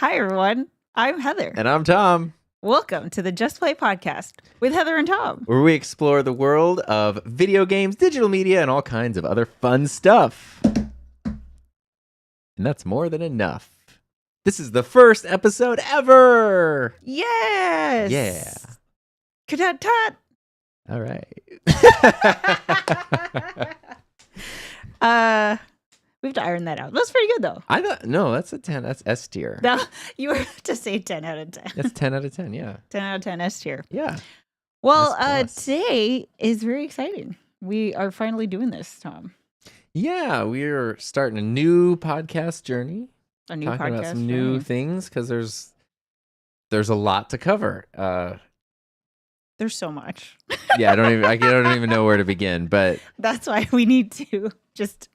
Hi, everyone. I'm Heather. And I'm Tom, Welcome to the Just Play podcast with Heather and Tom. where we explore the world of video games, digital media, and all kinds of other fun stuff. And that's more than enough. This is the first episode ever. Yes. Yeah. Ka-tut-tut. All right. We have to iron that out. That's pretty good, though. I thought, no, that's a 10. That's S tier. No, you were to say 10 out of 10. That's 10 out of 10, yeah. 10 out of 10 S tier. Yeah. Well, S+. today is very exciting. We are finally doing this, Tom. Yeah, we're starting a new podcast journey. A new talking podcast. about some new things because there's a lot to cover. There's so much. Yeah, I don't even know where to begin, but That's why we need to just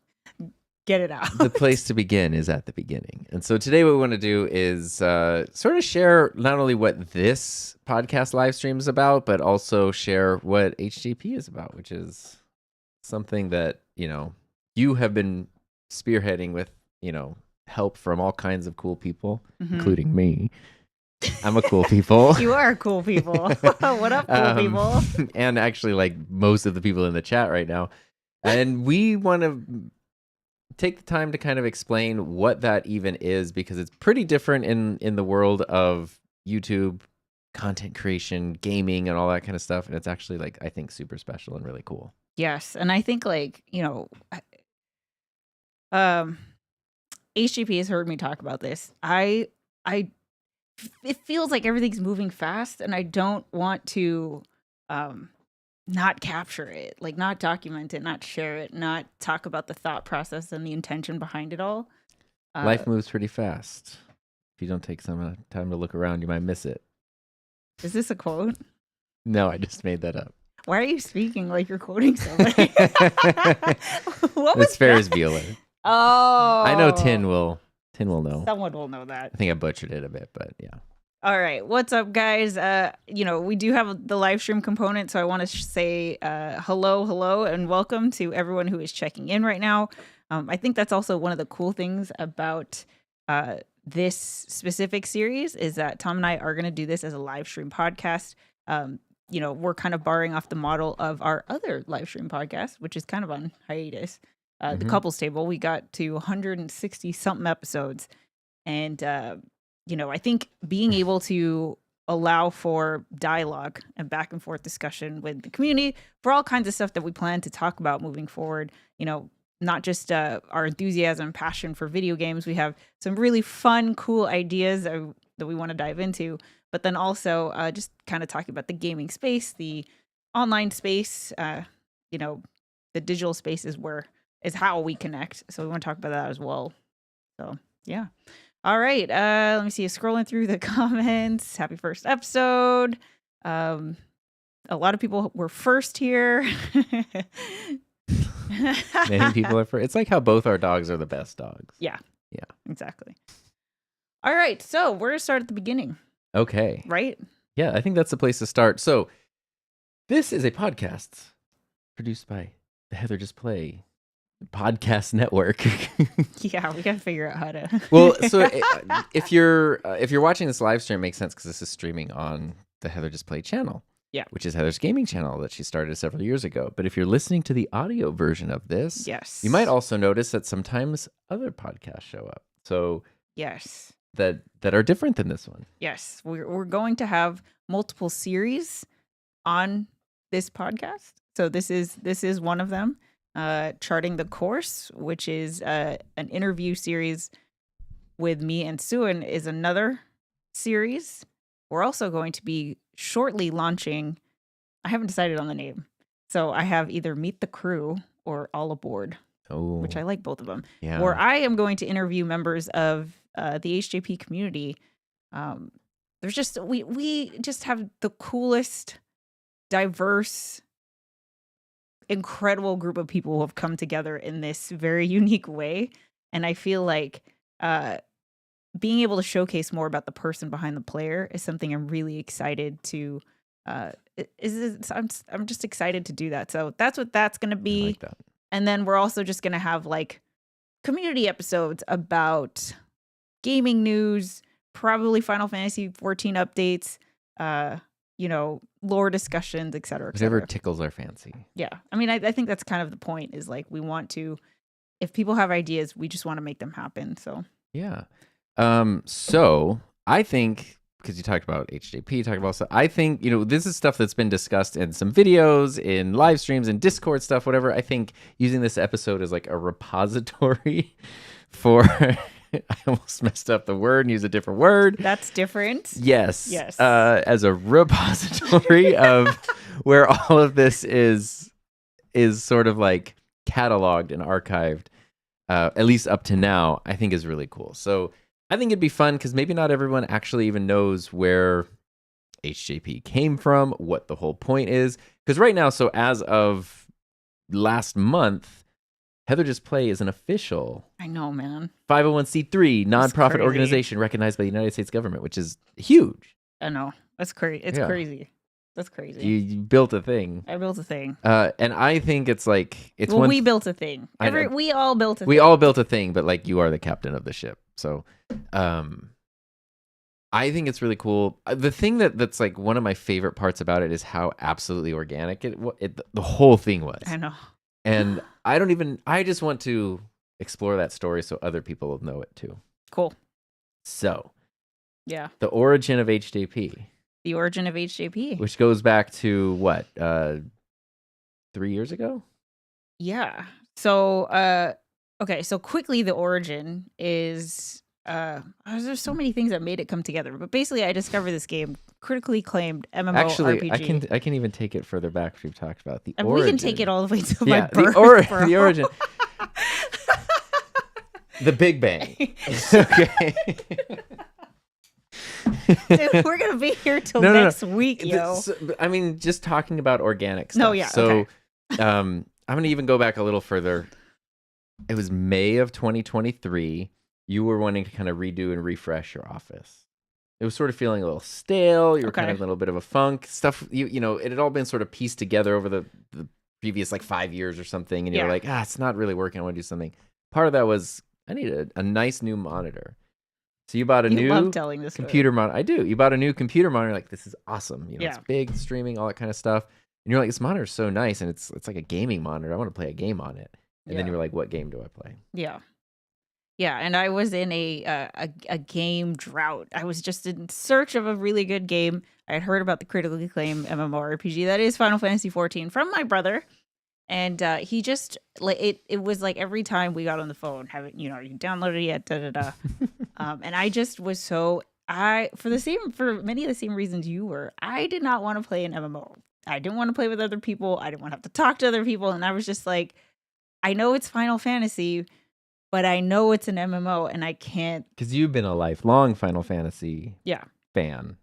get it out. the place to begin is at the beginning. And so today what we want to do is sort of share not only what this podcast live stream is about, but also share what HJP is about, which is something that, you have been spearheading with, help from all kinds of cool people, including me. I'm a cool people. You are cool people. What up, cool people? And actually, like most of the people in the chat right now. And we want to take the time to kind of explain what that even is, because it's pretty different in the world of YouTube content creation, gaming, and all that kind of stuff. And it's actually, like, I think super special and really cool. Yes, and I think, like, HGP has heard me talk about this. It feels like everything's moving fast, and I don't want to not capture it, like not document it, not share it, not talk about the thought process and the intention behind it all. Life moves pretty fast. If you don't take some time to look around, you might miss it. Is this a quote? No, I just made that up. Why are you speaking like you're quoting somebody? What was It's Ferris Bueller. Oh, I know Tin will know. Someone will know that. I think I butchered it a bit, but yeah. All right, what's up, guys? We do have the live stream component, so I want to say hello, and welcome to everyone who is checking in right now. I think that's also one of the cool things about this specific series is that Tom and I are going to do this as a live stream podcast. We're kind of borrowing off the model of our other live stream podcast, which is kind of on hiatus. The Couples Table, we got to 160 something episodes, and I think being able to allow for dialogue and back and forth discussion with the community for all kinds of stuff that we plan to talk about moving forward, not just our enthusiasm and passion for video games. We have some really fun, cool ideas that we want to dive into, but then also just kind of talking about the gaming space, the online space, the digital space is how we connect. So we want to talk about that as well. So yeah. All right. Let me see. Scrolling through the comments. Happy first episode. A lot of people were first here. Many people are first. It's like how both our dogs are the best dogs. Yeah. Exactly. All right. So we're going to start at the beginning. Okay. Right? Yeah, I think that's the place to start. So this is a podcast produced by the HeatherJustPlay podcast network. Yeah, we gotta figure out how to. Well, so if you're watching this live stream, it makes sense because this is streaming on the HeatherJustPlay channel. Yeah, which is Heather's gaming channel that she started several years ago. But if you're listening to the audio version of this, yes, you might also notice that sometimes other podcasts show up. So yes, that are different than this one. Yes, we're going to have multiple series on this podcast. So this is one of them. Charting the Course, which is an interview series with me and Suan, is another series. We're also going to be shortly launching, I haven't decided on the name, so I have either Meet the Crew or All Aboard, which I like both of them, where I am going to interview members of the HJP community. There's just, we just have the coolest, diverse, incredible group of people who have come together in this very unique way. And I feel like being able to showcase more about the person behind the player is something I'm really excited to I'm just excited to do that. So that's what that's going to be. I like that. And then we're also just going to have like community episodes about gaming news, probably Final Fantasy 14 updates, lore discussions, et cetera, et Whatever cetera. tickles our fancy. Yeah. I mean, I think that's kind of the point, is like, we want to, if people have ideas, we just want to make them happen. So yeah. So I think, because you talked about HJP, talked about stuff, I think, this is stuff that's been discussed in some videos, in live streams, in Discord stuff, whatever. I think using this episode as like a repository for I almost messed up the word and used a different word. That's different. Yes. Yes. As a repository of where all of this is sort of like cataloged and archived, at least up to now, I think is really cool. So I think it'd be fun because maybe not everyone actually even knows where HJP came from, what the whole point is. Because right now, so as of last month, HeatherJustPlay is an official, I know, man, 501c3 nonprofit organization recognized by the United States government, which is huge. I know. That's crazy. It's crazy. That's crazy. You built a thing. I built a thing. And I think it's like we built a thing. We all built a thing. We all built a thing, but like you are the captain of the ship. So I think it's really cool. The thing that's like one of my favorite parts about it is how absolutely organic the whole thing was. I know. And I just want to explore that story so other people will know it too. Cool. So, yeah. The origin of HJP. The origin of HJP. Which goes back to what? 3 years ago? Yeah. So, okay. So quickly, the origin is, there's so many things that made it come together. But basically, I discovered this game, critically acclaimed MMORPG. Actually, I can even take it further back, which we've talked about. The origin. We can take it all the way to my birth, the origin. The Big Bang. Okay. Dude, we're gonna be here till next week, yo. I mean, just talking about organic stuff. No, yeah. So, okay. I'm gonna even go back a little further. It was May of 2023. You were wanting to kind of redo and refresh your office. It was sort of feeling a little stale. You were kind of in a little bit of a funk. Stuff, it had all been sort of pieced together over the previous like 5 years or something. And you were like, it's not really working. I want to do something. Part of that was I need a nice new monitor. So you bought a new computer monitor. I do. You bought a new computer monitor. Like, this is awesome. It's big, streaming, all that kind of stuff. And you're like, this monitor is so nice. And it's like a gaming monitor. I want to play a game on it. And then you were like, what game do I play? Yeah. Yeah, and I was in a game drought. I was just in search of a really good game. I had heard about the critically acclaimed MMORPG that is Final Fantasy 14 from my brother, and he just like it was like every time we got on the phone, you downloaded it yet, and I just was for many of the same reasons you were. I did not want to play an MMO. I didn't want to play with other people. I didn't want to have to talk to other people, and I was just like, I know it's Final Fantasy, but I know it's an MMO, and I can't. Because you've been a lifelong Final Fantasy fan.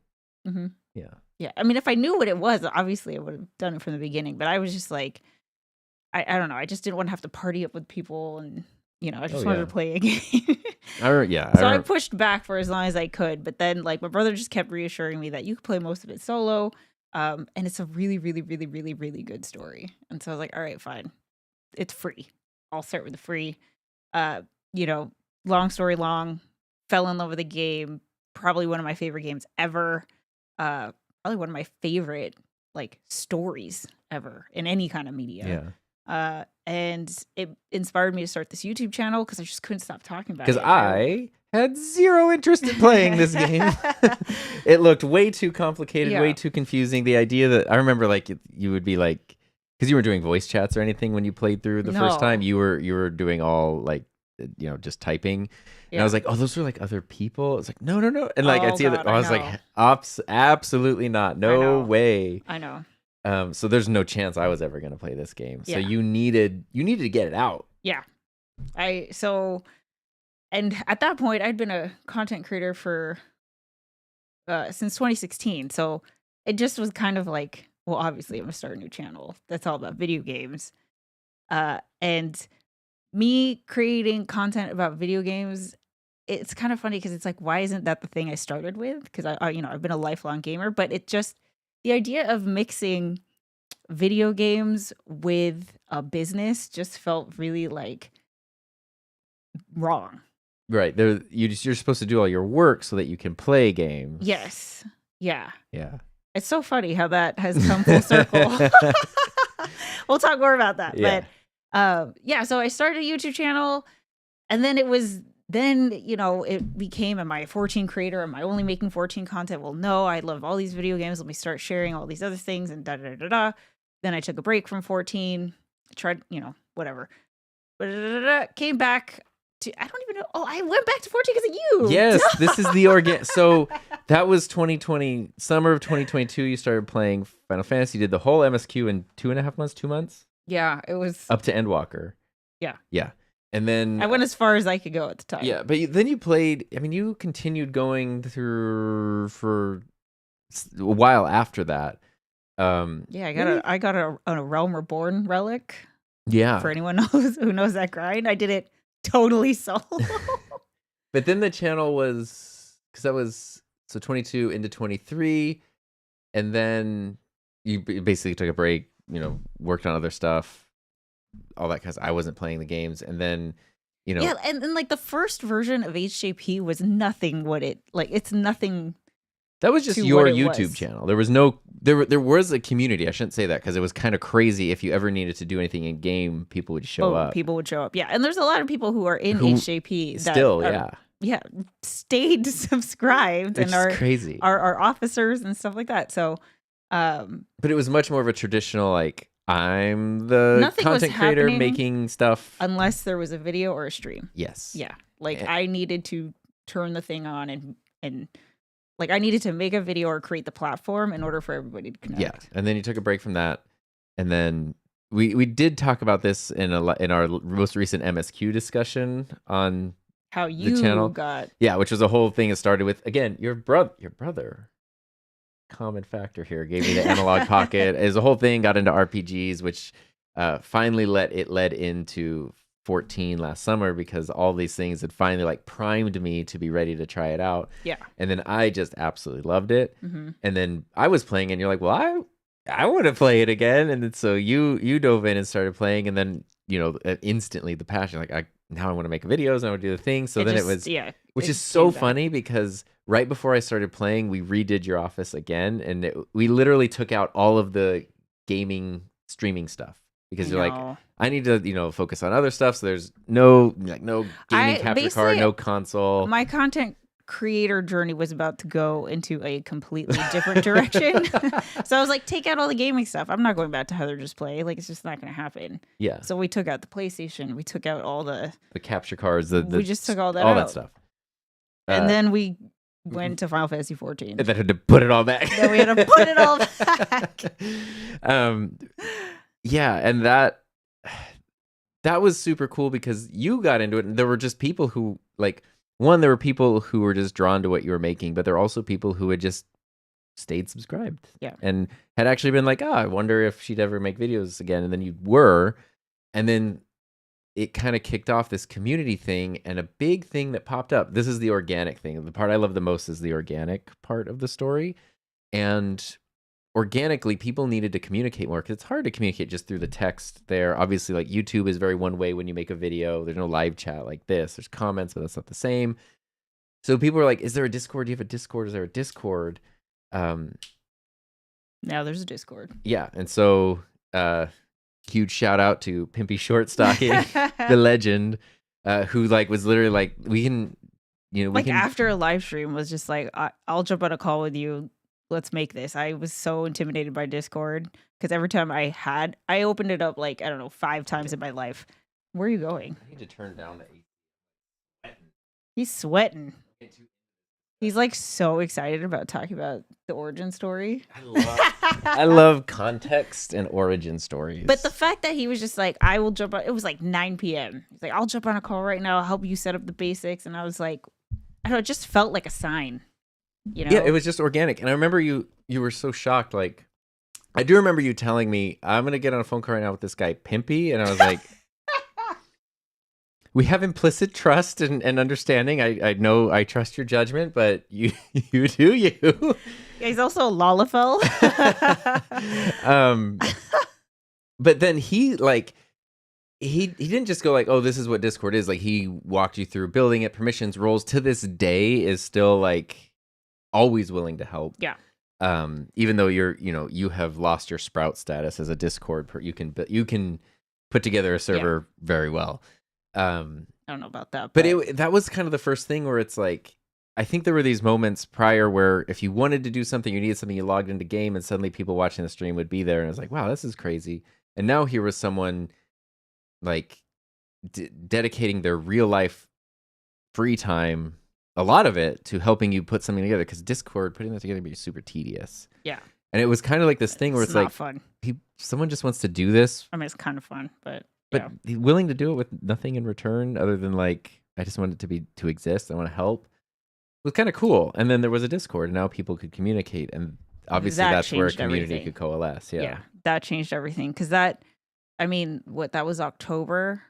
Mm-hmm. Yeah. Yeah. I mean, if I knew what it was, obviously I would have done it from the beginning. But I was just like, I don't know. I just didn't want to have to party up with people, and I just wanted to play a game. So I pushed back for as long as I could. But then, like, my brother just kept reassuring me that you could play most of it solo, and it's a really, really, really, really, really good story. And so I was like, all right, fine. It's free. I'll start with the free. Long story long, fell in love with the game. Probably one of my favorite games ever. Probably one of my favorite like stories ever in any kind of media. Yeah. And it inspired me to start this YouTube channel because I just couldn't stop talking about it. Because I had zero interest in playing this game. It looked way too complicated, way too confusing. The idea that I remember, like, you would be like, because you weren't doing voice chats or anything when you played through the first time. You were doing all like, just typing. And I was like, oh, those are like other people. It's like, no. And like, I'd see that. I was like, absolutely not. No way. I know. So there's no chance I was ever going to play this game. So you needed to get it out. Yeah. And at that point I'd been a content creator for since 2016. So it just was kind of like, well, obviously I'm gonna start a new channel that's all about video games. And me creating content about video games, it's kind of funny because it's like, why isn't that the thing I started with? Because I've been a lifelong gamer, but it just, the idea of mixing video games with a business just felt really like wrong. Right. You're supposed to do all your work so that you can play games. Yes. Yeah. Yeah. It's so funny how that has come full circle. We'll talk more about that. Yeah. But yeah, so I started a YouTube channel, and then it became, am I a 14 creator? Am I only making 14 content? Well, no, I love all these video games. Let me start sharing all these other things and da da da da. Then I took a break from 14. I tried, whatever. Came back to, I don't even know. Oh, I went back to 14 because of you. Yes, this is the So that was 2020, summer of 2022. You started playing Final Fantasy. You did the whole MSQ in 2.5 months, 2 months? Yeah, it was. Up to Endwalker. Yeah. Yeah. And then I went as far as I could go at the time. Yeah, but then you played, I mean, you continued going through for a while after that. Yeah, I got a Realm Reborn relic. Yeah. For anyone who knows that grind, I did it totally solo. But then the channel was, because that was, so 22 into 23, and then you basically took a break, worked on other stuff, all that, because I wasn't playing the games, and then, Yeah, and like the first version of HJP was nothing it's nothing. That was just your YouTube channel. There was there was a community. I shouldn't say that because it was kind of crazy. If you ever needed to do anything in game, people would show up. People would show up. Yeah, and there's a lot of people who are in HJP that still, stayed subscribed and are crazy. Are officers and stuff like that. So, but it was much more of a traditional like I'm the content creator making stuff unless there was a video or a stream. Yes. Yeah, I needed to turn the thing on and. Like I needed to make a video or create the platform in order for everybody to connect. Yeah, and then you took a break from that, and then we did talk about this in our most recent MSQ discussion on how you the channel. Which was a whole thing. It started with again your brother. Common factor here gave me the analog pocket. As a whole thing got into RPGs, which finally led into 14 last summer because all these things had finally primed me to be ready to try it out. Yeah. And then I just absolutely loved it. Mm-hmm. And then I was playing and you're like, well, I want to play it again. And then so you dove in and started playing, and then, instantly the passion, now I want to make videos and I want to do the thing. So which is so funny because right before I started playing, we redid your office again. And we literally took out all of the gaming streaming stuff. Because you're like, I need to, focus on other stuff. So there's no gaming capture card, no console. My content creator journey was about to go into a completely different direction. So I was like, take out all the gaming stuff. I'm not going back to HeatherJustPlay. It's just not going to happen. Yeah. So we took out the PlayStation. We took out all the capture cards. We just took all that stuff. And then we went to Final Fantasy 14. And then had to put it all back. Then we had to put it all back. Yeah, and that was super cool because you got into it, and there were just people who there were people who were just drawn to what you were making, but there are also people who had just stayed subscribed. Yeah. And had actually been like, I wonder if she'd ever make videos again. And then you were, and then it kind of kicked off this community thing, and a big thing that popped up. This is the organic thing. The part I love the most is the organic part of the story. And organically, people needed to communicate more because it's hard to communicate just through the text there. Obviously, YouTube is very one way when you make a video. There's no live chat like this. There's comments, but that's not the same. So people were like, is there a Discord? Do you have a Discord? Is there a Discord? Now there's a Discord. Yeah. And so huge shout out to Pimpy Shortstocking, the legend, who was literally we can, after a live stream was just like, I'll jump on a call with you. Let's make this. I was so intimidated by Discord because every time I opened it up 5 times in my life. Where are you going? I need to turn down the AC. He's sweating. He's so excited about talking about the origin story. I love context and origin stories. But the fact that he was just I will jump on, it was 9 p.m. He's like, I'll jump on a call right now. I'll help you set up the basics. And I was like, I don't know, it just felt like a sign. Yeah, it was just organic. And I remember you were so shocked. I do remember you telling me, I'm going to get on a phone call right now with this guy, Pimpy. And I was like, we have implicit trust and understanding. I know I trust your judgment, but you do you. Yeah, he's also a Lalafell. But then he he didn't just go like, oh, this is what Discord is. Like he walked you through building it, permissions, roles. To this day, is still like always willing to help. Yeah. Even though you have lost your Sprout status as a Discord, you can put together a server very well. I don't know about that, but that was kind of the first thing where it's like, I think there were these moments prior where if you wanted to do something, you needed something, you logged into game, and suddenly people watching the stream would be there, and it was like, wow, this is crazy. And now here was someone like dedicating their real life free time, a lot of it, to helping you put something together, because Discord, putting that together, would be super tedious. Yeah. And it was kind of like this thing where it's like fun. Someone just wants to do this. I mean, it's kind of fun, but willing to do it with nothing in return other than like, I just want it to exist. I want to help. It was kind of cool. And then there was a Discord, and now people could communicate, and obviously that's where a community could coalesce. Yeah, that changed everything, because that was October,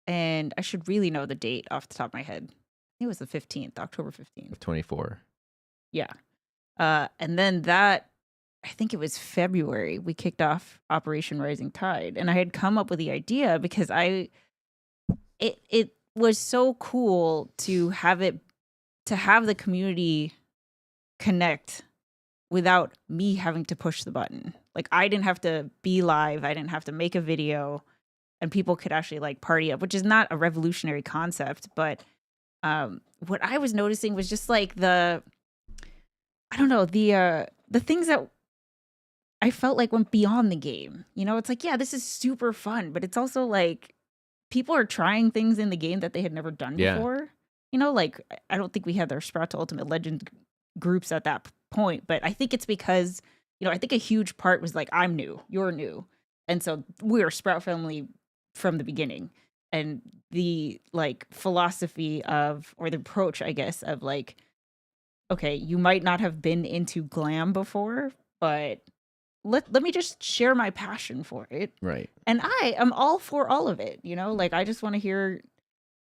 and I should really know the date off the top of my head. I think it was the 15th, October 15th. Of 24. Yeah. And then that, I think it was February, we kicked off Operation Rising Tide. And I had come up with the idea because it was so cool to have the community connect without me having to push the button. Like, I didn't have to be live, I didn't have to make a video, and people could actually like party up, which is not a revolutionary concept, but what I was noticing was just like the things that I felt like went beyond the game. It's like, yeah, this is super fun, but it's also like people are trying things in the game that they had never done before. Like, I don't think we had their Sprout to Ultimate Legend groups at that point, but I think it's because, I think a huge part was like, I'm new, you're new. And so we're Sprout family from the beginning. And the like philosophy or the approach, I guess, of like, okay, you might not have been into glam before, but let me just share my passion for it. Right. And I am all for all of it, like I just want to hear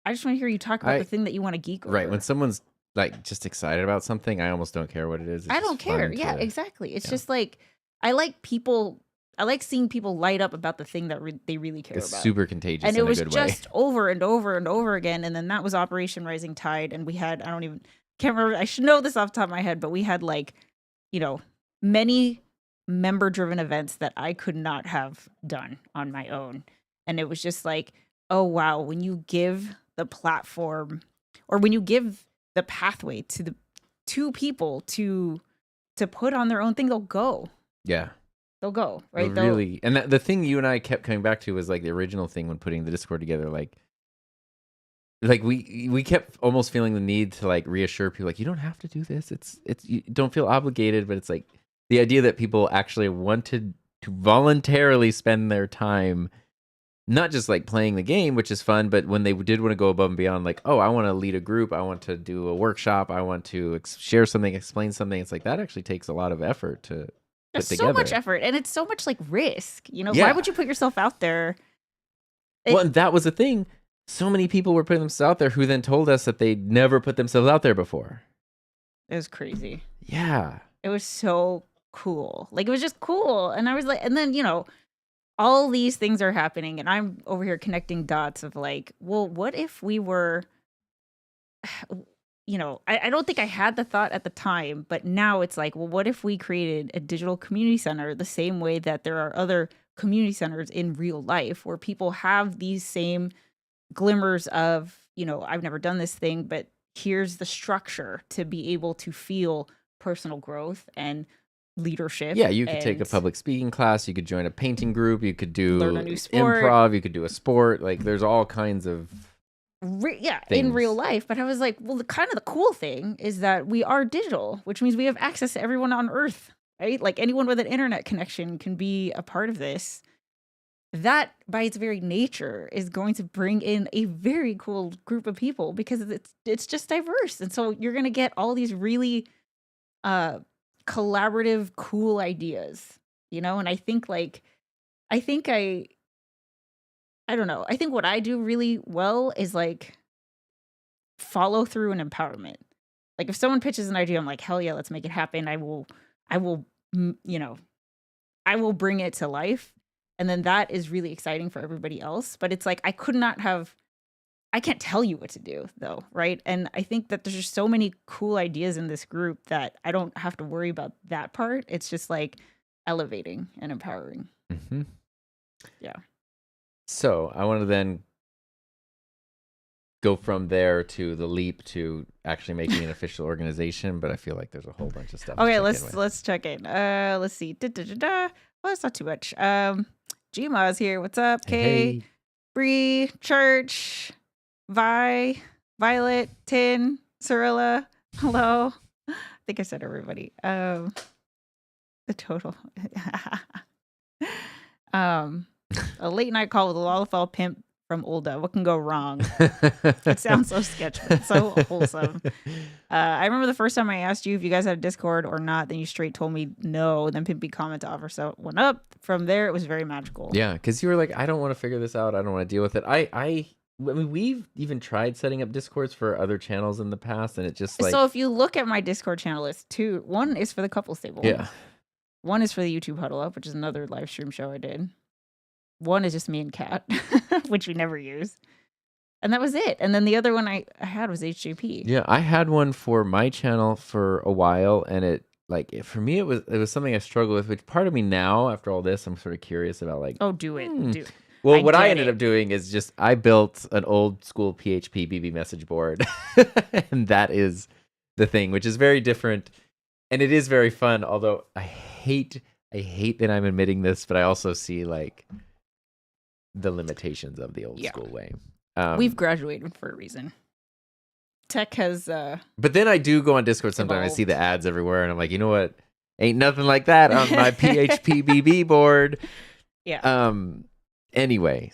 you talk about the thing that you want to geek over. Right. When someone's like just excited about something, I almost don't care what it is. I don't care. Yeah, exactly. It's just like, I like seeing people light up about the thing that they really care about. It's super contagious, and it was in a good just over and over and over again. And then that was Operation Rising Tide, and we had can't remember. I should know this off the top of my head, but we had like, many member-driven events that I could not have done on my own. And it was just like, oh wow, when you give the platform, or when you give the pathway to the two people to put on their own thing, they'll go. Yeah. They'll go, right? Really. And the thing you and I kept coming back to was like the original thing when putting the Discord together, like we kept almost feeling the need to like reassure people, like, you don't have to do this. It's you don't feel obligated, but it's like the idea that people actually wanted to voluntarily spend their time not just like playing the game, which is fun, but when they did want to go above and beyond, like, oh, I want to lead a group, I want to do a workshop, I want to share something, explain something. It's like that actually takes a lot of effort to put together. So much effort, and it's so much like risk. Why would you put yourself out there? Well, and that was the thing. So many people were putting themselves out there who then told us that they'd never put themselves out there before. It was crazy. Yeah. It was so cool. Like, it was just cool. And I was like, and then, all these things are happening, and I'm over here connecting dots of like, well, what if we were, I don't think I had the thought at the time, but now it's like, well, what if we created a digital community center the same way that there are other community centers in real life where people have these same glimmers of, I've never done this thing, but here's the structure to be able to feel personal growth and leadership. Yeah, you could take a public speaking class, you could join a painting group, you could do learn a new sport, improv, you could do a sport. Like, there's all kinds of things in real life. But I was like, well, the cool thing is that we are digital, which means we have access to everyone on Earth, right? Like, anyone with an internet connection can be a part of this. That, by its very nature, is going to bring in a very cool group of people because it's just diverse. And so you're going to get all these really collaborative, cool ideas, and I think I don't know. I think what I do really well is like follow through and empowerment. Like, if someone pitches an idea, I'm like, hell yeah, let's make it happen. I will bring it to life. And then that is really exciting for everybody else. But it's like, I can't tell you what to do though, right? And I think that there's just so many cool ideas in this group that I don't have to worry about that part. It's just like elevating and empowering. Mm-hmm. Yeah. So I want to then go from there to the leap to actually making an official organization, but I feel like there's a whole bunch of stuff. Okay, let's check in. Let's see. Well, it's not too much. Gma's here. What's up? Kay, Hey. Bree, Church, Violet, Tin, Cirilla. Hello. I think I said everybody. The total. A late night call with a Lollifell pimp from Ulda. What can go wrong? It sounds so sketchy, but so wholesome. I remember the first time I asked you if you guys had a Discord or not, then you straight told me no. Then Pimpy comment to offer so went up. From there, it was very magical. Yeah, because you were like, I don't want to figure this out. I don't want to deal with it. I mean, we've even tried setting up Discords for other channels in the past, and it just like... So if you look at my Discord channel, it's two. One is for the couple stable. Yeah. One is for the YouTube Huddle Up, which is another live stream show I did. One is just me and Kat, which we never use. And that was it. And then the other one I had was HJP. Yeah, I had one for my channel for a while, and it for me it was something I struggled with. Which part of me now, after all this, I'm sort of curious about like. Oh, do it, do it. Well, what I ended up doing is just I built an old school PHP BB message board, and that is the thing, which is very different, and it is very fun. Although I hate that I'm admitting this, but I also see like the limitations of the old school way. We've graduated for a reason. Tech has but then I do go on Discord sometimes. I see the ads everywhere and I'm like, you know what, ain't nothing like that on my PHP BB board. Yeah. Anyway,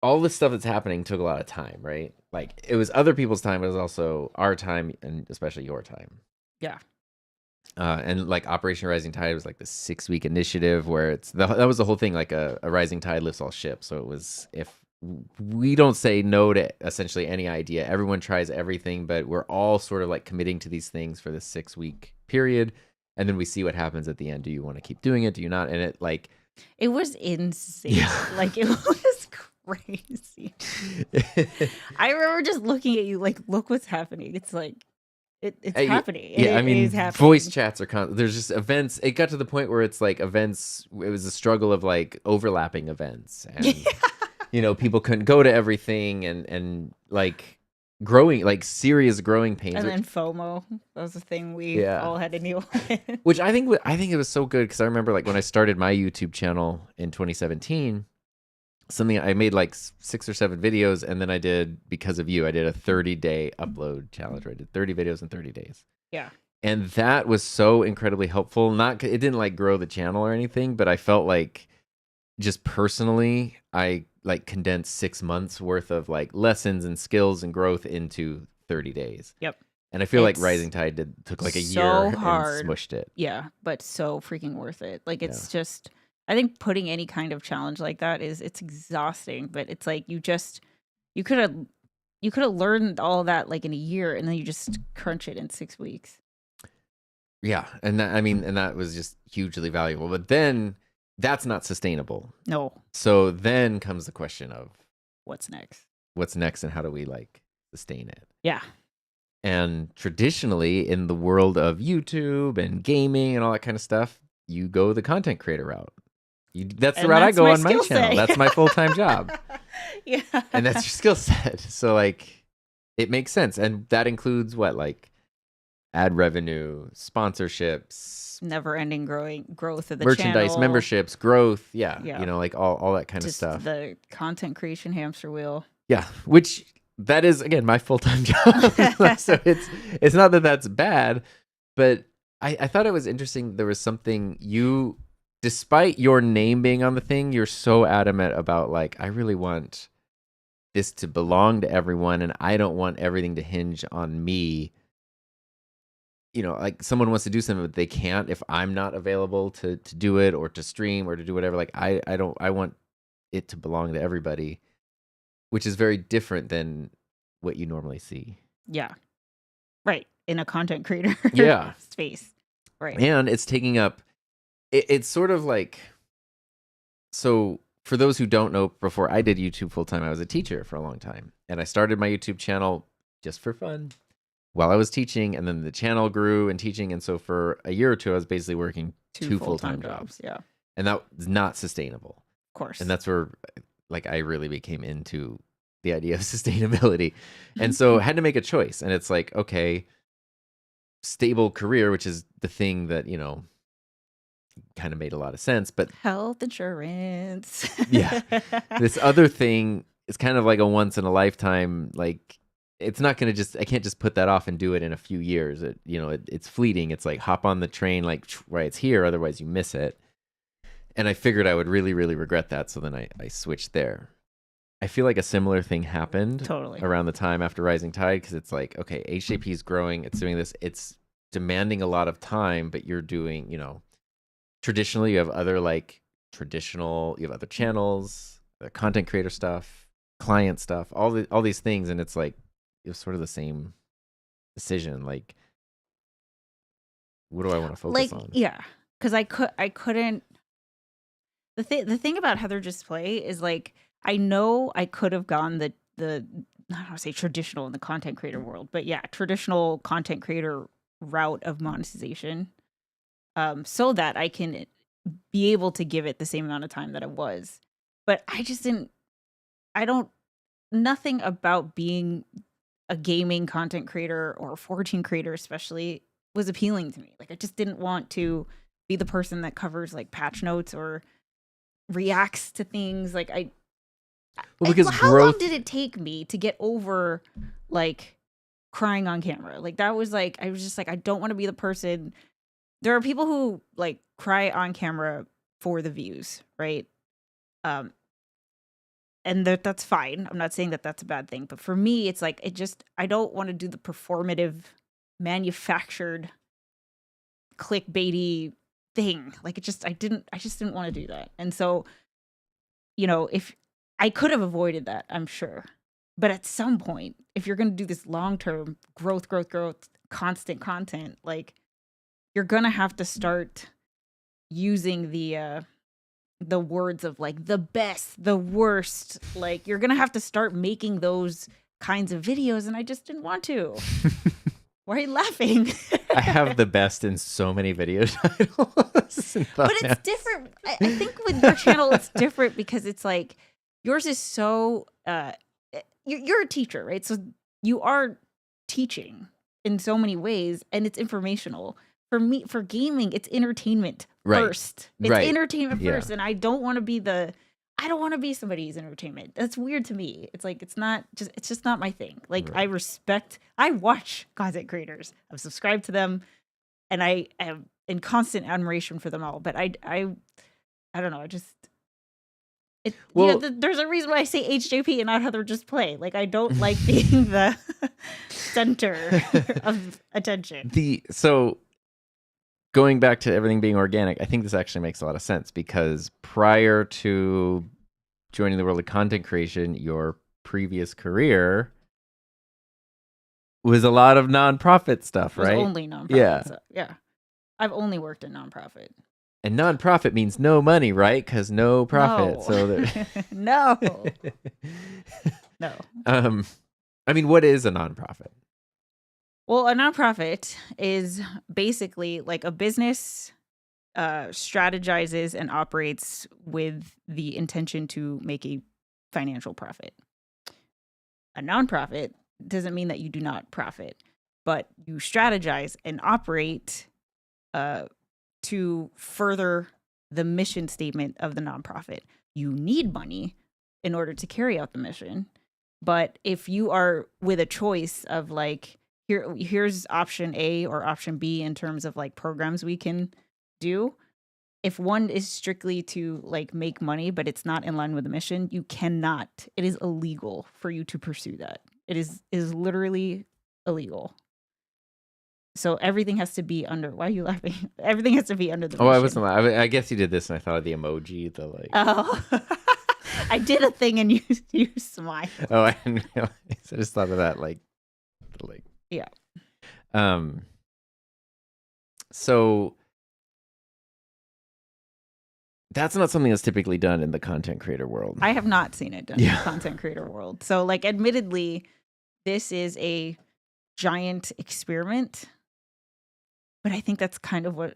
all this stuff that's happening took a lot of time, right? Like it was other people's time, but it was also our time, and especially your time. Yeah. And like Operation Rising Tide was like the 6-week initiative where that was the whole thing, like a rising tide lifts all ships. So it was, if we don't say no to essentially any idea, everyone tries everything, but we're all sort of like committing to these things for this 6-week period. And then we see what happens at the end. Do you want to keep doing it? Do you not? And it was insane. Yeah. Like it was crazy. I remember just looking at you like, look what's happening. It's like, it's happening. Yeah, I mean, voice chats are there's just events. It got to the point where it's like events. It was a struggle of like overlapping events, and people couldn't go to everything, and like growing, like serious growing pains. And then FOMO, that was the thing we all had to deal with. Which I think it was so good because I remember like when I started my YouTube channel in 2017. Something I made like 6 or 7 videos, and then I did, because of you, I did a 30-day upload challenge where I did 30 videos in 30 days. Yeah. And that was so incredibly helpful. It didn't like grow the channel or anything, but I felt like just personally, I like condensed 6 months worth of like lessons and skills and growth into 30 days. Yep. And I feel like Rising Tide took like a year hard. And smushed it. Yeah, but so freaking worth it. Like it's just, I think putting any kind of challenge like that it's exhausting, but it's like you could have learned all that like in a year, and then you just crunch it in 6 weeks. Yeah, and that was just hugely valuable. But then that's not sustainable. No. So then comes the question of what's next? What's next, and how do we like sustain it? Yeah. And traditionally in the world of YouTube and gaming and all that kind of stuff, you go the content creator route. That's the route I go on my channel. That's my full-time job. Yeah. And that's your skill set. So like it makes sense. And that includes what, like ad revenue, sponsorships, never-ending growth of the merchandise, channel, memberships, growth. Yeah. Yeah. Like all that kind of stuff. The content creation hamster wheel. Yeah. Which that is, again, my full-time job. So it's not that that's bad, but I thought it was interesting. There was something despite your name being on the thing, you're so adamant about like, I really want this to belong to everyone, and I don't want everything to hinge on me. Like someone wants to do something, but they can't if I'm not available to do it or to stream or to do whatever. Like I want it to belong to everybody, which is very different than what you normally see. Yeah. Right. In a content creator space. Right. And it's taking up, it's sort of like, so for those who don't know, before I did YouTube full time, I was a teacher for a long time, and I started my YouTube channel just for fun while I was teaching, and then the channel grew and teaching, and so for a year or two, I was basically working two full-time jobs. Yeah, And that was not sustainable. of course. And that's where like I really became into the idea of sustainability. And so I had to make a choice. And it's like, okay, stable career, which is the thing that, kind of made a lot of sense. But health insurance. yeah, this other thing is kind of like a once in a lifetime, like it's not going to I can't just put that off and do it in a few years. It's fleeting. It's like hop on the train, like right, it's here. Otherwise you miss it. And I figured I would really, really regret that. So then I switched there. I feel like a similar thing happened Totally around the time after Rising Tide. Cause it's like, okay, HJP is growing. It's doing this. It's demanding a lot of time, but you're doing, traditionally you have other you have other channels, the content creator stuff, client stuff, all these things. And it's like, it was sort of the same decision. Like, what do I want to focus on? Yeah, because I couldn't. The thing about HeatherJustPlay is like I know I could have gone the I don't want to say traditional in the content creator world, but yeah, traditional content creator route of monetization, so that I can be able to give it the same amount of time that it was. But I just didn't. Nothing about being a gaming content creator or a fortune creator especially was appealing to me. Like I just didn't want to be the person that covers like patch notes or reacts to things. Like how long did it take me to get over like crying on camera? Like that was like, I was just like, I don't want to be the person. There are people who like cry on camera for the views, right? And that's fine. I'm not saying that that's a bad thing. But for me, it's like, I don't want to do the performative, manufactured, clickbaity thing. Like I just didn't want to do that. And so, if I could have avoided that, I'm sure. But at some point, if you're going to do this long-term growth, constant content, like you're going to have to start using the words of like the best, the worst. Like you're gonna have to start making those kinds of videos, and I just didn't want to. Why are you laughing? I have the best in so many video titles. But it's different. I think with your channel it's different because it's like yours is so you're a teacher, right? So you are teaching in so many ways, and it's informational. For me, for gaming, it's entertainment first. It's entertainment first, and I don't want to be somebody's entertainment. That's weird to me. It's like it's just not my thing. Like I watch content creators. I'm subscribed to them, and I am in constant admiration for them all. But I don't know. There's a reason why I say HJP and not HeatherJustPlay. Like I don't like being the center of attention. So going back to everything being organic, I think this actually makes a lot of sense because prior to joining the world of content creation, your previous career was a lot of nonprofit stuff, right? Only nonprofit stuff. Yeah. I've only worked in nonprofit. And nonprofit means no money, right? Because no profit. No. So no. No. I mean, what is a nonprofit? Well, a nonprofit is basically like a business strategizes and operates with the intention to make a financial profit. A nonprofit doesn't mean that you do not profit, but you strategize and operate to further the mission statement of the nonprofit. You need money in order to carry out the mission. But if you are with a choice of like, here's option A or option B in terms of like programs we can do. If one is strictly to like make money, but it's not in line with the mission, you cannot. It is illegal for you to pursue that. It is literally illegal. So everything has to be under. Why are you laughing? Everything has to be under the mission. I wasn't laughing. I guess you did this, and I thought of the emoji. The like. Oh, I did a thing, and you smiled. Oh, I didn't realize. I just thought of that like. Yeah. So That's not something that's typically done in the content creator world. I have not seen it done in the content creator world. So, like, admittedly, this is a giant experiment, but I think that's kind of what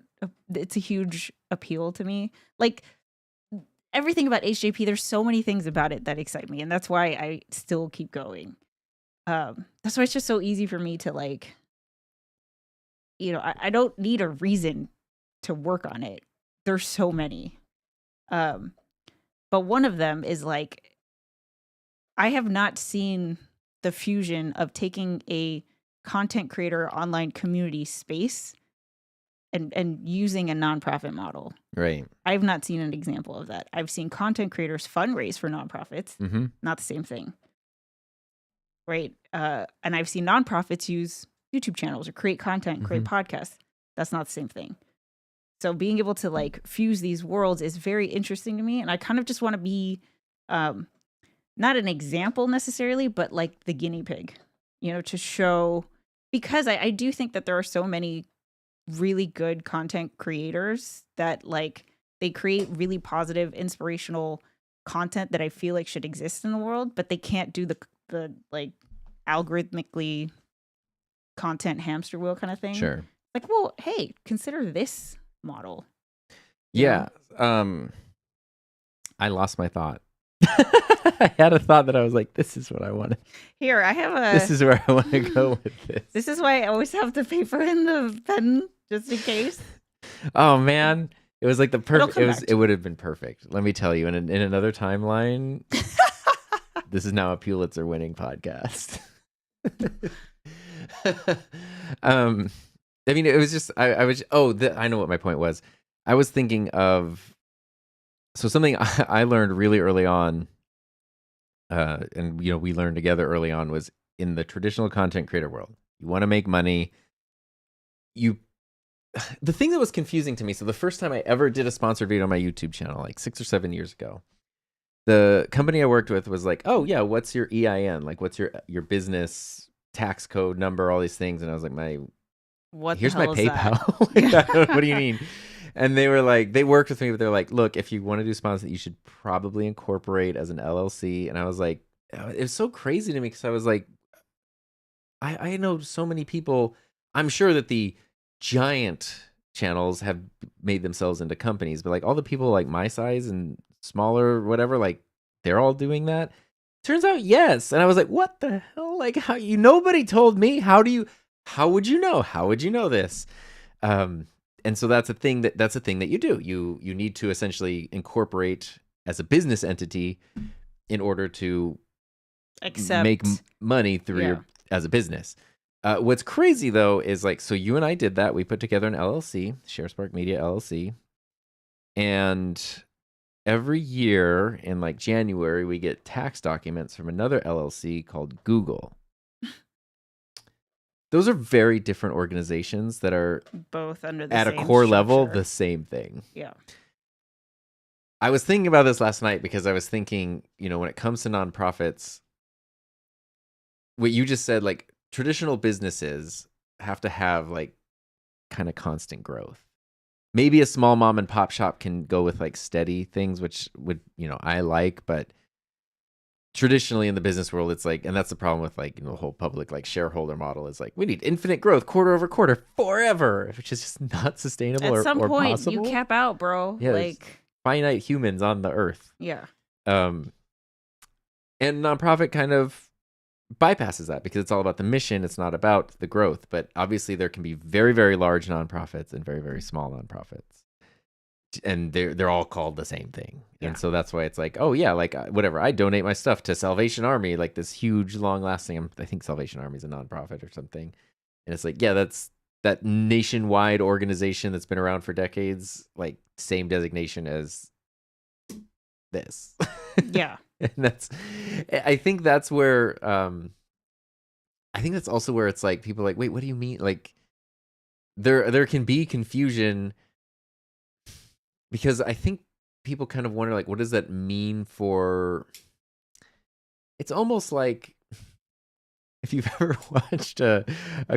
it's a huge appeal to me. Like, everything about HJP, there's so many things about it that excite me, and that's why I still keep going. That's why it's just so easy for me to, like, you know, I don't need a reason to work on it. There's so many. But one of them is, like, I have not seen the fusion of taking a content creator online community space and using a nonprofit model. Right. I've not seen an example of that. I've seen content creators fundraise for nonprofits. Mm-hmm. Not the same thing. Right. And I've seen nonprofits use YouTube channels or create content, create podcasts. That's not the same thing. So being able to, like, fuse these worlds is very interesting to me. And I kind of just want to be not an example necessarily, but like the guinea pig, you know, to show, because I do think that there are so many really good content creators that, like, they create really positive, inspirational content that I feel like should exist in the world, but they can't do the like algorithmically content hamster wheel kind of thing. Sure. Like, well, hey, consider this model. Yeah. I lost my thought. I had a thought that I was like, this is what I want. Here, I have a. This is where I want to go with this. This is why I always have the paper and the pen, just in case. Oh man, it was like the perfect. It would have been perfect. Let me tell you. In another timeline, this is now a Pulitzer-winning podcast. I mean, it was just I was. I know what my point was. I was thinking of. So something I learned really early on, and you know we learned together early on, was in the traditional content creator world. You want to make money. The thing that was confusing to me. So the first time I ever did a sponsored video on my YouTube channel, like 6 or 7 years ago, the company I worked with was like, "Oh yeah, what's your EIN? Like, what's your business tax code number? All these things." And I was like, "Here's my PayPal." What do you mean? And they were like, they worked with me, but they're like, look, if you want to do sponsoring, you should probably incorporate as an LLC. And I was like, it was so crazy to me because I was like, I know so many people. I'm sure that the giant channels have made themselves into companies, but like all the people like my size and smaller, whatever, like they're all doing that. Turns out, yes. And I was like, what the hell? Like, nobody told me. How would you know? How would you know this? And so that's a thing that you do. You need to essentially incorporate as a business entity in order to make money through as a business. What's crazy though is like, so you and I did that. We put together an LLC, ShareSpark Media LLC, and every year in like January we get tax documents from another LLC called Google. Those are very different organizations that are both under the at same a core level structure. the same thing. Yeah. I was thinking about this last night because I was thinking, you know, when it comes to nonprofits, what you just said, like traditional businesses have to have like kind of constant growth. Maybe a small mom and pop shop can go with like steady things, which would, you know, I like, but traditionally in the business world, it's like, and that's the problem with like, you know, the whole public like shareholder model is like, we need infinite growth quarter over quarter forever, which is just not sustainable At some point, possible. you cap out, bro. Yeah, like finite humans on the earth. Yeah. And nonprofit kind of bypasses that because it's all about the mission. It's not about the growth. But obviously there can be very, very large nonprofits and very, very small nonprofits. And they're all called the same thing. Yeah. And so that's why it's like, oh yeah, like whatever. I donate my stuff to Salvation Army, like this huge, long lasting, I think Salvation Army is a nonprofit or something. And it's like, yeah, that's that nationwide organization that's been around for decades, like same designation as this. Yeah. And I think that's where, I think that's also where it's like, people are like, wait, what do you mean? Like there can be confusion because I think people kind of wonder, like, what does that mean for, it's almost like if you've ever watched a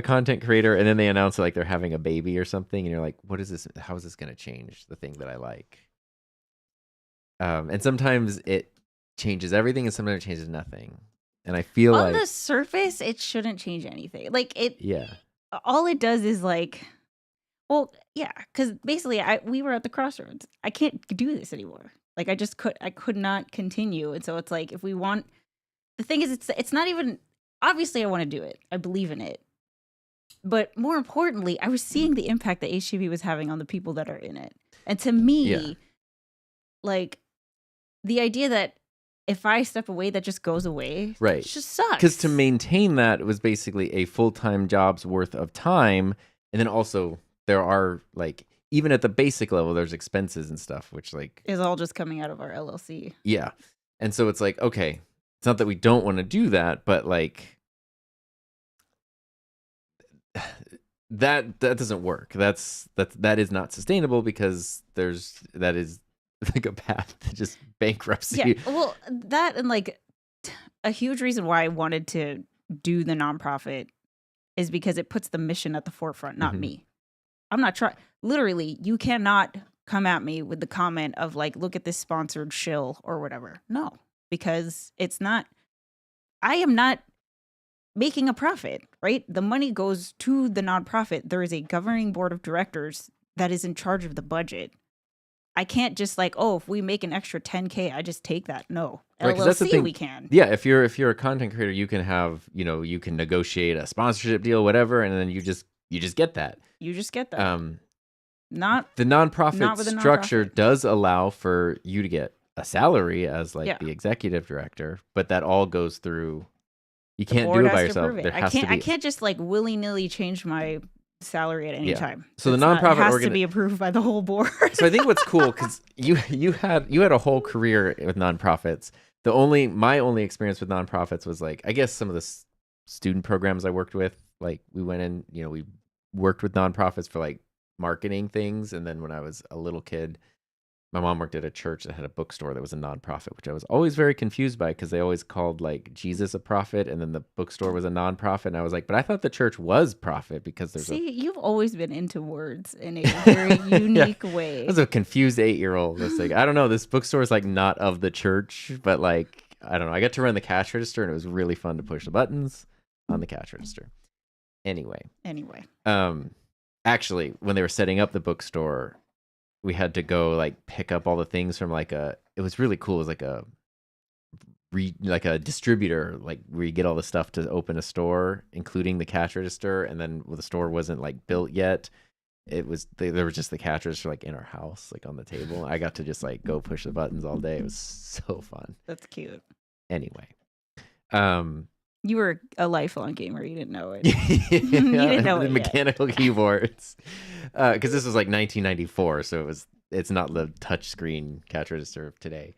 content creator and then they announce like they're having a baby or something and you're like, what is this? How is this going to change the thing that I like? And sometimes it changes everything, and sometimes it changes nothing. And I feel On like, the surface, it shouldn't change anything. Like yeah, all it does is like, well, yeah, because basically, we were at the crossroads. I can't do this anymore. Like I could not continue. And so it's like, if we want, the thing is, it's not even. Obviously, I want to do it. I believe in it. But more importantly, I was seeing the impact that HGV was having on the people that are in it. And to me, yeah, like the idea that if I step away, that just goes away, right. it just sucks. Because to maintain that, it was basically a full-time job's worth of time. And then also there are like, even at the basic level, there's expenses and stuff, which like is all just coming out of our LLC. yeah. And so it's like, okay, it's not that we don't want to do that, but like that doesn't work. That is not sustainable, because that is like a path to just bankruptcy. Yeah. Well, that and like a huge reason why I wanted to do the nonprofit is because it puts the mission at the forefront, not me. I'm not trying. Literally, you cannot come at me with the comment of like, look at this sponsored shill or whatever. No, because it's not. I am not making a profit, right? The money goes to the nonprofit. There is a governing board of directors that is in charge of the budget. I can't just like, oh, if we make an extra 10K, I just take that. No, Right, 'cause LLC, that's the thing. we can. Yeah, if you're a content creator, you can have, you can negotiate a sponsorship deal, whatever, and then you just get that. You just get that. The Not nonprofit with a structure nonprofit. does allow for you to get a salary as like Yeah. the executive director, but that all goes through. You The can't board do it by has to yourself. approve it. There I has can't. to be. I can't just like willy nilly change my salary at any Yeah. time. So the It's not- nonprofit it has to be approved by the whole board. So I think what's cool, because you had a whole career with nonprofits. My only experience with nonprofits was like, I guess some of the student programs I worked with. Like we went in, we worked with nonprofits for like marketing things, and then when I was a little kid, my mom worked at a church that had a bookstore that was a nonprofit, which I was always very confused by, because they always called like Jesus a prophet, and then the bookstore was a nonprofit, and I was like, but I thought the church was profit, because there's See, you've always been into words in a very unique way. I was a confused 8-year-old. That's like, I don't know, this bookstore is like not of the church, but like, I don't know. I got to run the cash register, and it was really fun to push the buttons on the cash register. Anyway, actually, when they were setting up the bookstore, we had to go like pick up all the things from like it was really cool. It was like a distributor, like where you get all the stuff to open a store, including the cash register. And then the store wasn't like built yet. There was just the cash register like in our house, like on the table. I got to just like go push the buttons all day. It was so fun. That's cute. Anyway, You were a lifelong gamer. You didn't know it. you didn't know the it yet. mechanical keyboards, because this was like 1994, so it's not the touchscreen cash register of today.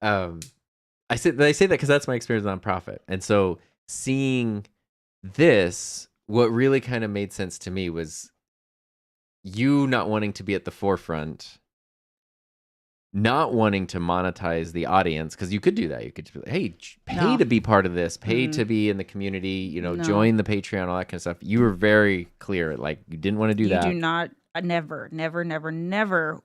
I say that because that's my experience with nonprofit, and so seeing this, what really kind of made sense to me was you not wanting to be at the forefront, not wanting to monetize the audience, because you could do that. You could be like, hey, pay No. to be part of this, pay to be in the community, No. join the Patreon, all that kind of stuff. You were very clear, like you didn't want to do that. You do not, never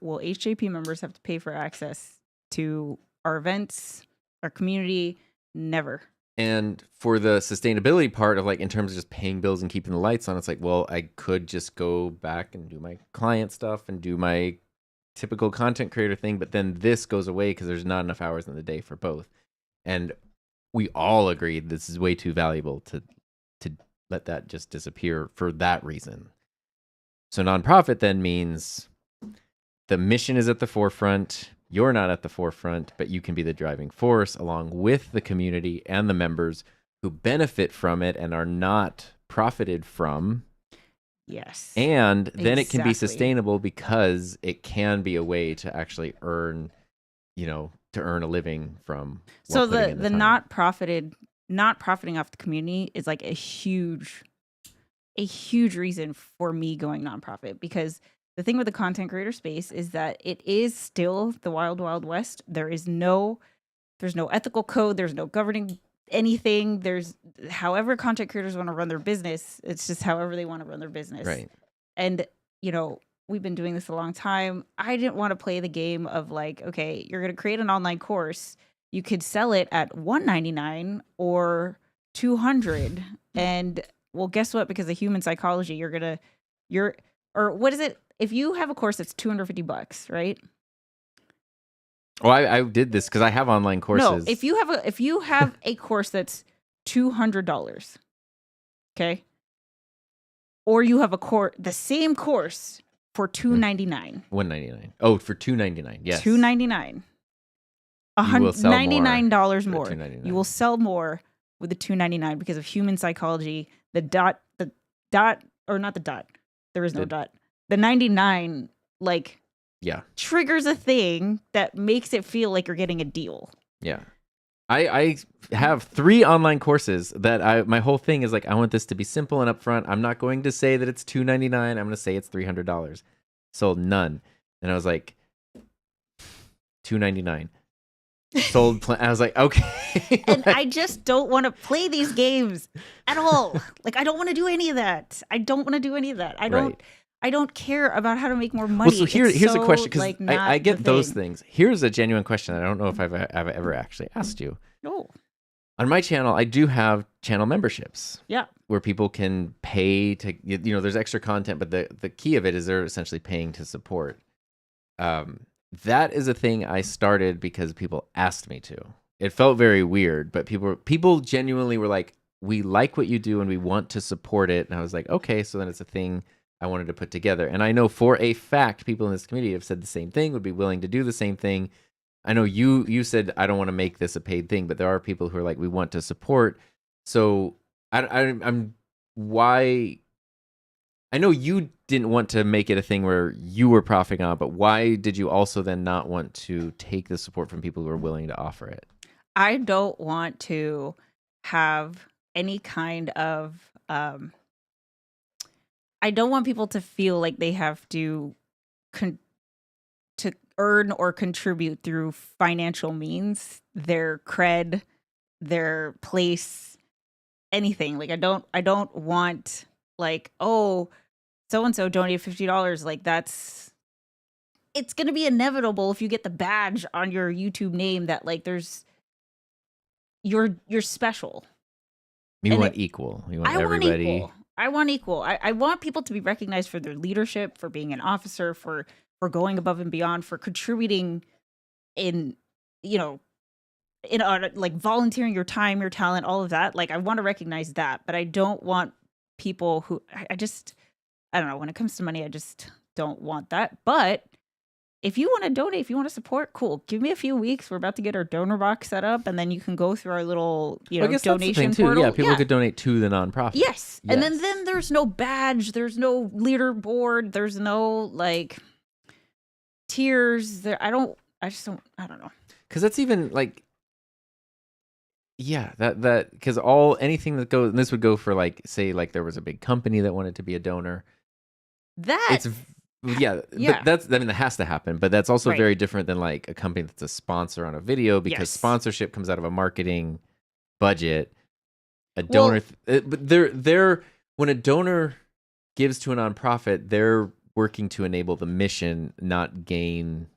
will HJP members have to pay for access to our events, our community. Never. And for the sustainability part of like, in terms of just paying bills and keeping the lights on, it's like, well, I could just go back and do my client stuff and do my typical content creator thing, but then this goes away because there's not enough hours in the day for both. And we all agreed this is way too valuable to let that just disappear for that reason. So nonprofit then means the mission is at the forefront. You're not at the forefront, but you can be the driving force along with the community and the members who benefit from it and are not profited from. Yes. And then it can be Exactly. sustainable because it can be a way to actually earn, to earn a living from. So putting in the time. not profiting off the community is like a huge reason for me going nonprofit, because the thing with the content creator space is that it is still the wild, wild west. There's no ethical code. There's no governing anything. There's however content creators want to run their business. It's just however they want to run their business. Right. And, we've been doing this a long time. I didn't want to play the game of like, okay, you're going to create an online course. You could sell it at $199 or $200. And well, guess what? Because of human psychology, or what is it? If you have a course that's $250, right? Well, I did this because I have online courses. No, if you have a course that's $200, okay, or you have the same course for $299. $199. Oh, for $299. Yes. $299. $99 more. You will sell more with the $299 because of human psychology. The dot, or not the dot. There is no dot. The 99, like, triggers a thing that makes it feel like you're getting a deal. Yeah. I have 3 online courses that my whole thing is like, I want this to be simple and upfront. I'm not going to say that it's $299. I'm going to say it's $300. Sold none. And I was like, $299. Sold. I was like, okay. And I just don't want to play these games at all. Like, I don't want to do any of that. I don't care about how to make more money. Well, so here's a question, because like, I get those things. Here's a genuine question. I don't know if I've ever actually asked you. No. On my channel, I do have channel memberships. Yeah. Where people can pay to, there's extra content, but the key of it is they're essentially paying to support. That is a thing I started because people asked me to. It felt very weird, but people genuinely were like, we like what you do and we want to support it. And I was like, okay, so then it's a thing I wanted to put together. And I know for a fact people in this community have said the same thing, would be willing to do the same thing. I know you said, I don't want to make this a paid thing, but there are people who are like, we want to support. So why? I know you didn't want to make it a thing where you were profiting on, but why did you also then not want to take the support from people who are willing to offer it? I don't want to have any kind of, I don't want people to feel like they have to earn or contribute through financial means, their cred, their place, anything. Like, I don't want like, oh, so-and-so donated $50. Like, it's going to be inevitable if you get the badge on your YouTube name that like you're special. You want equal. You want everybody. I want equal. I want people to be recognized for their leadership, for being an officer, for going above and beyond, for contributing in like volunteering your time, your talent, all of that. Like, I want to recognize that, but I don't want people who I don't know, when it comes to money, I just don't want that. But if you want to donate, if you want to support, cool. Give me a few weeks. We're about to get our donor box set up, and then you can go through our little, donation portal. Yeah, people could donate to the nonprofit. Yes. And then there's no badge, there's no leaderboard, there's no like tiers. I don't know. Because that's even like, yeah, that because anything that goes, and this would go for like, say like there was a big company that wanted to be a donor. That has to happen, but that's also very different than like a company that's a sponsor on a video, because sponsorship comes out of a marketing budget. A donor, but they're when a donor gives to a nonprofit, they're working to enable the mission, not gain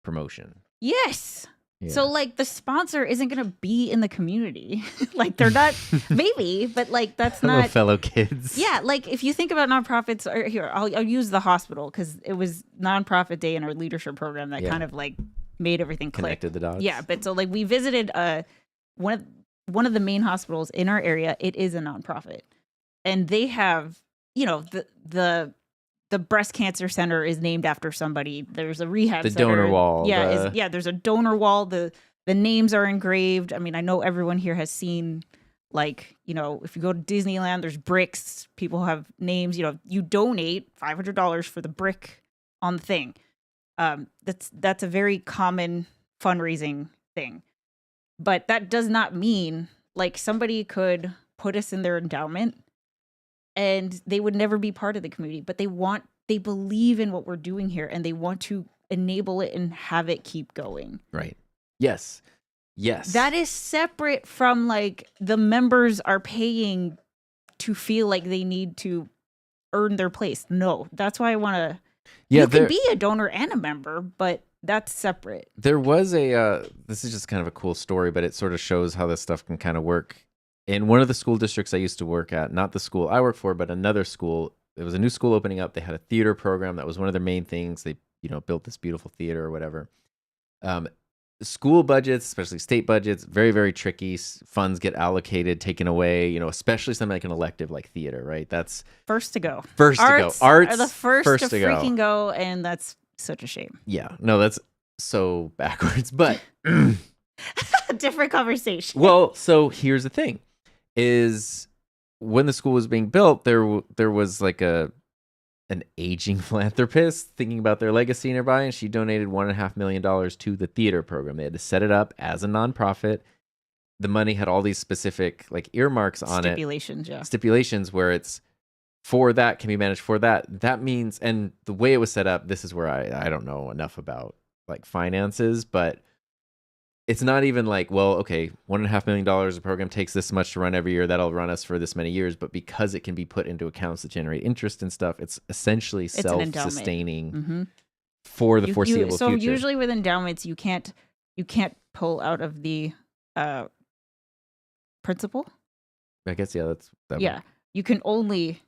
promotion. Yes. Yeah. So like the sponsor isn't going to be in the community. Like they're not, maybe, but like that's not. Fellow kids. Yeah. Like if you think about nonprofits, or here, I'll use the hospital because it was nonprofit day in our leadership program that kind of like made everything click. Connected the dots. Yeah. But so like we visited one of the main hospitals in our area. It is a nonprofit, and they have, the breast cancer center is named after somebody. There's a rehab center. The donor wall. Yeah, there's a donor wall. The names are engraved. I mean, I know everyone here has seen, like, if you go to Disneyland, there's bricks. People have names. You donate $500 for the brick on the thing. That's a very common fundraising thing. But that does not mean, like, somebody could put us in their endowment and they would never be part of the community, but they believe in what we're doing here and they want to enable it and have it keep going. Right. Yes. That is separate from like the members are paying to feel like they need to earn their place. No, that's why I want to Yeah, you can be a donor and a member, but that's separate. There was this is just kind of a cool story, but it sort of shows how this stuff can kind of work. In one of the school districts I used to work at, not the school I work for, but another school, there was a new school opening up. They had a theater program. That was one of their main things. They, built this beautiful theater or whatever. School budgets, especially state budgets, very, very tricky. Funds get allocated, taken away, especially something like an elective like theater, right? That's first to go. Arts are the first to go. freaking go, and that's such a shame. Yeah. No, that's so backwards, but different conversation. Well, so here's the thing is when the school was being built, there was like an aging philanthropist thinking about their legacy nearby, and she donated $1.5 million to the theater program. They had to set it up as a nonprofit. The money had all these specific like earmarks on stipulations where it's for that, can be managed for that. That means, and the way it was set up, this is where I don't know enough about like finances, but it's not even like, well, okay, $1.5 million a program takes this much to run every year. That'll run us for this many years. But because it can be put into accounts that generate interest and stuff, it's essentially self-sustaining for the foreseeable future. So usually with endowments, you can't pull out of the principal. I guess You can only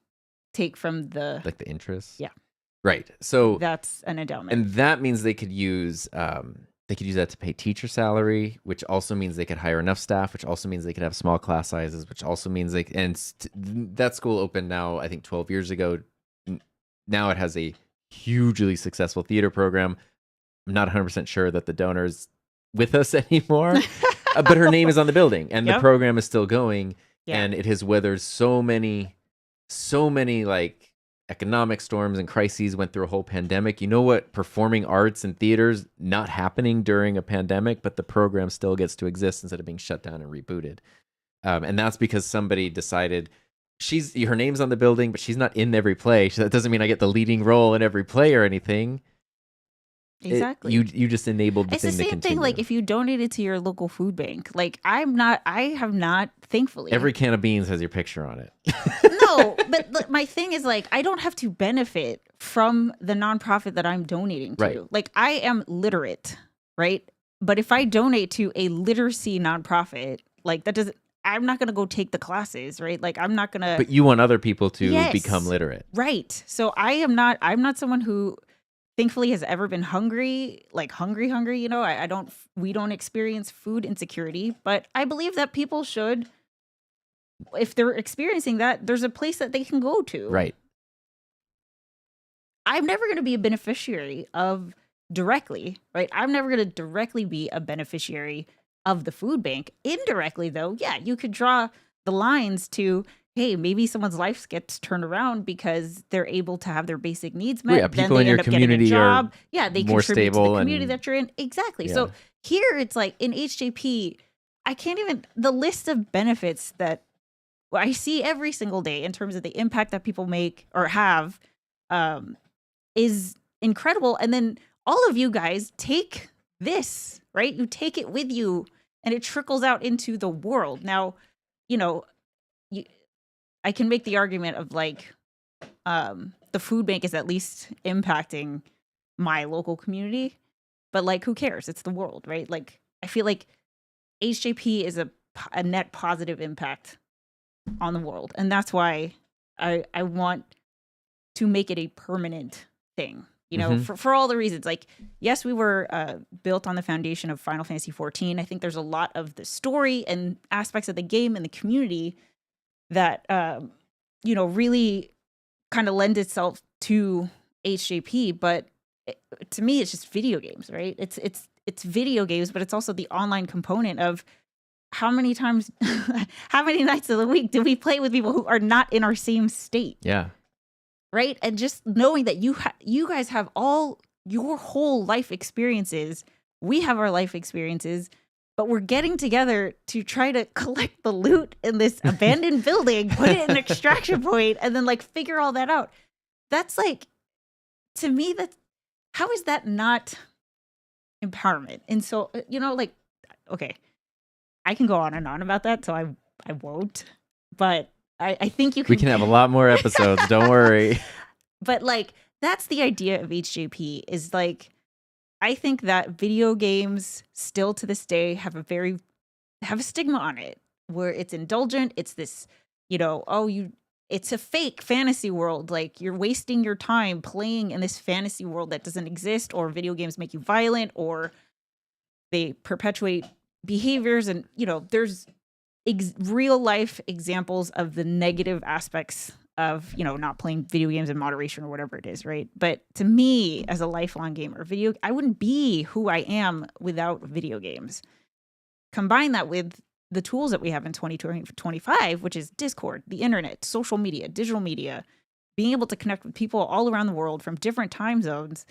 take from the like the interest. Yeah. Right. So that's an endowment, and that means they could use that to pay teacher salary, which also means they could hire enough staff, which also means they could have small class sizes, which also means that school opened now, I think 12 years ago. Now it has a hugely successful theater program. I'm not 100% sure that the donor's with us anymore, but her name is on the building and the program is still going. Yeah. And it has weathered so many like economic storms and crises, went through a whole pandemic. You know what? Performing arts and theaters not happening during a pandemic, but the program still gets to exist instead of being shut down and rebooted. And that's because somebody decided her name's on the building, but she's not in every play. So that doesn't mean I get the leading role in every play or anything. Exactly. You just enabled the thing to continue. It's the same thing like if you donated to your local food bank. Like I have not, thankfully. Every can of beans has your picture on it. No, but my thing is like I don't have to benefit from the nonprofit that I'm donating to. Right. Like I am literate, right? But if I donate to a literacy nonprofit, like that doesn't, I'm not going to go take the classes, right? Like I'm not going to. But you want other people to become literate. Right. So I'm not someone who thankfully has ever been hungry. We don't experience food insecurity, but I believe that people should, if they're experiencing that, there's a place that they can go to. Right. I'm never going to be a beneficiary of directly, right? I'm never going to directly be a beneficiary of the food bank. Indirectly, though, yeah, you could draw the lines to, hey, maybe someone's life gets turned around because they're able to have their basic needs met. Yeah, people in your community are they more contribute stable to the community that you're in. Exactly. Yeah. So here it's like in HJP, I can't even, the list of benefits that I see every single day in terms of the impact that people make or have is incredible. And then all of you guys take this, right? You take it with you and it trickles out into the world. Now, I can make the argument of like the food bank is at least impacting my local community, but like who cares? It's the world, right? Like I feel like HJP is a net positive impact on the world, and that's why I want to make it a permanent thing. For all the reasons. Like, yes, we were built on the foundation of Final Fantasy XIV. I think there's a lot of the story and aspects of the game and the community that really kind of lend itself to HJP, but to me it's just video games, right? It's video games, but it's also the online component of how many nights of the week do we play with people who are not in our same state? Yeah. Right? And just knowing that you guys have all your whole life experiences, we have our life experiences, but we're getting together to try to collect the loot in this abandoned building, put it in an extraction point, and then like figure all that out. That's like, to me, how is that not empowerment? And so, okay, I can go on and on about that, so I won't. But I think you can. We can have a lot more episodes. Don't worry. But like that's the idea of HJP is like, I think that video games still to this day have a stigma on it where it's indulgent. It's this, it's a fake fantasy world. Like you're wasting your time playing in this fantasy world that doesn't exist, or video games make you violent, or they perpetuate behaviors. And, there's real life examples of the negative aspects of, not playing video games in moderation or whatever it is, right? But to me, as a lifelong gamer, I wouldn't be who I am without video games. Combine that with the tools that we have in 2025, which is Discord, the internet, social media, digital media, being able to connect with people all around the world from different time zones,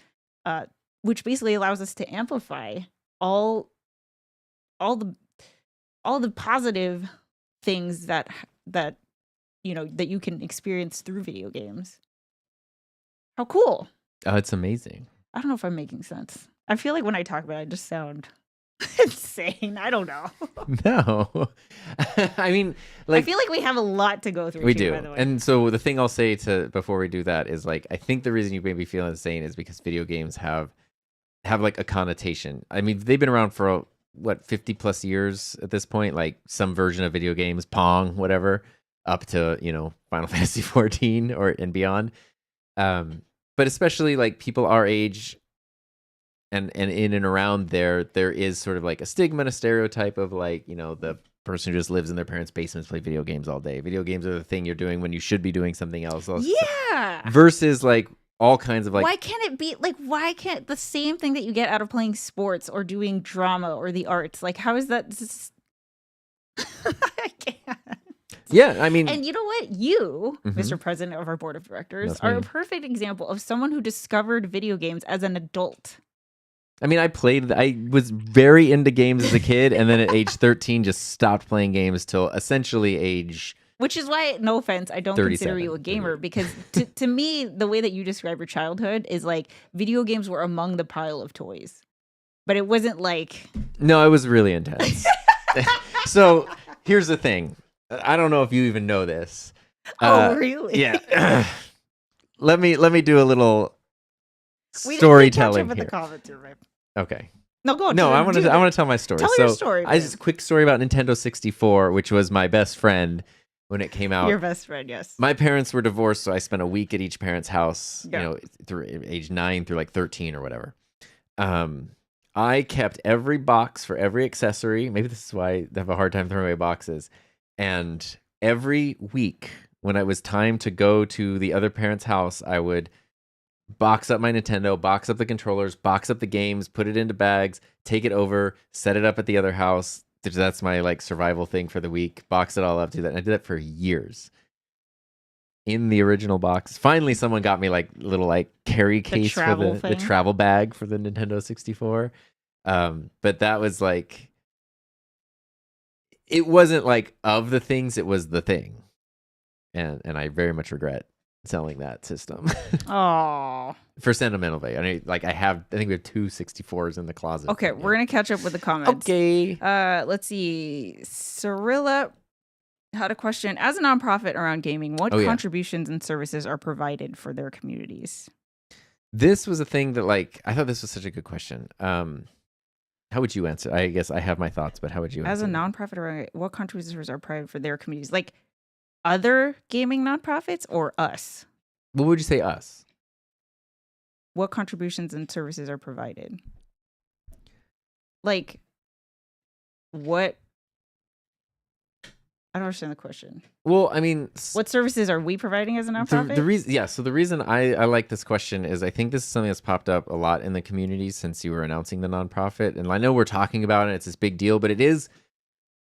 which basically allows us to amplify all the positive things that you can experience through video games. How cool. Oh, it's amazing. I don't know if I'm making sense. I feel like when I talk about it, I just sound insane. I don't know. No. I mean, like, I feel like we have a lot to go through. We too, do. by the way. And so the thing I'll say before we do that is, like, I think the reason you may be feeling insane is because video games have like a connotation. I mean, they've been around for 50 plus years at this point, like some version of video games, Pong, whatever, up to, Final Fantasy 14 and beyond. But especially like people our age and in and around there is sort of like a stigma and a stereotype of like, the person who just lives in their parents' basements, play video games all day. Video games are the thing you're doing when you should be doing something else. Yeah. Versus like all kinds of like, why can't the same thing that you get out of playing sports or doing drama or the arts, like how is that I can't. Yeah, I mean, and you know what, you Mhm. Mr. President of our board of directors That's are me. a perfect example of someone who discovered video games as an adult. I mean, I was very into games as a kid, and then at age 13 just stopped playing games till essentially age. Which is why, no offense, I don't consider 37. you a gamer, because to me, the way that you describe your childhood is like video games were among the pile of toys. But it wasn't like... No, it was really intense. So here's the thing. I don't know if you even know this. Oh, really? Yeah. let me do a little We storytelling with here. the comments here, right? Okay. No, go on. No, I want to tell my story. Tell your story, I just quick story about Nintendo 64, which was my best friend when it came out. Your best friend, yes. My parents were divorced, so I spent a week at each parent's house, Yeah. through age 9 through like 13 or whatever. I kept every box for every accessory. Maybe this is why I have a hard time throwing away boxes. And every week when it was time to go to the other parent's house, I would box up my Nintendo, box up the controllers, box up the games, put it into bags, take it over, set it up at the other house. That's my like survival thing for the week. Box it all up, do that. And I did that for years. In the original box, finally someone got me like little like carry case for the travel bag for the Nintendo 64. But that was like, it wasn't like of the things, it was the thing. And I very much regret selling that system. Oh. For sentimental value. I mean, like I think we have 2 64s in the closet. Okay, we're gonna catch up with the comments. Okay. Let's see. Cirilla had a question. As a nonprofit around gaming, what contributions and services are provided for their communities? This was a thing that, like, I thought this was such a good question. How would you answer? I guess I have my thoughts, but how would you answer? As a nonprofit around, what contributions are provided for their communities? Like other gaming nonprofits or us? What would you say, us? What contributions and services are provided? Like, what? I don't understand the question. Well, I mean, what services are we providing as a nonprofit? So the reason I like this question is I think this is something that's popped up a lot in the community since you were announcing the nonprofit. And I know we're talking about it, it's this big deal, but it is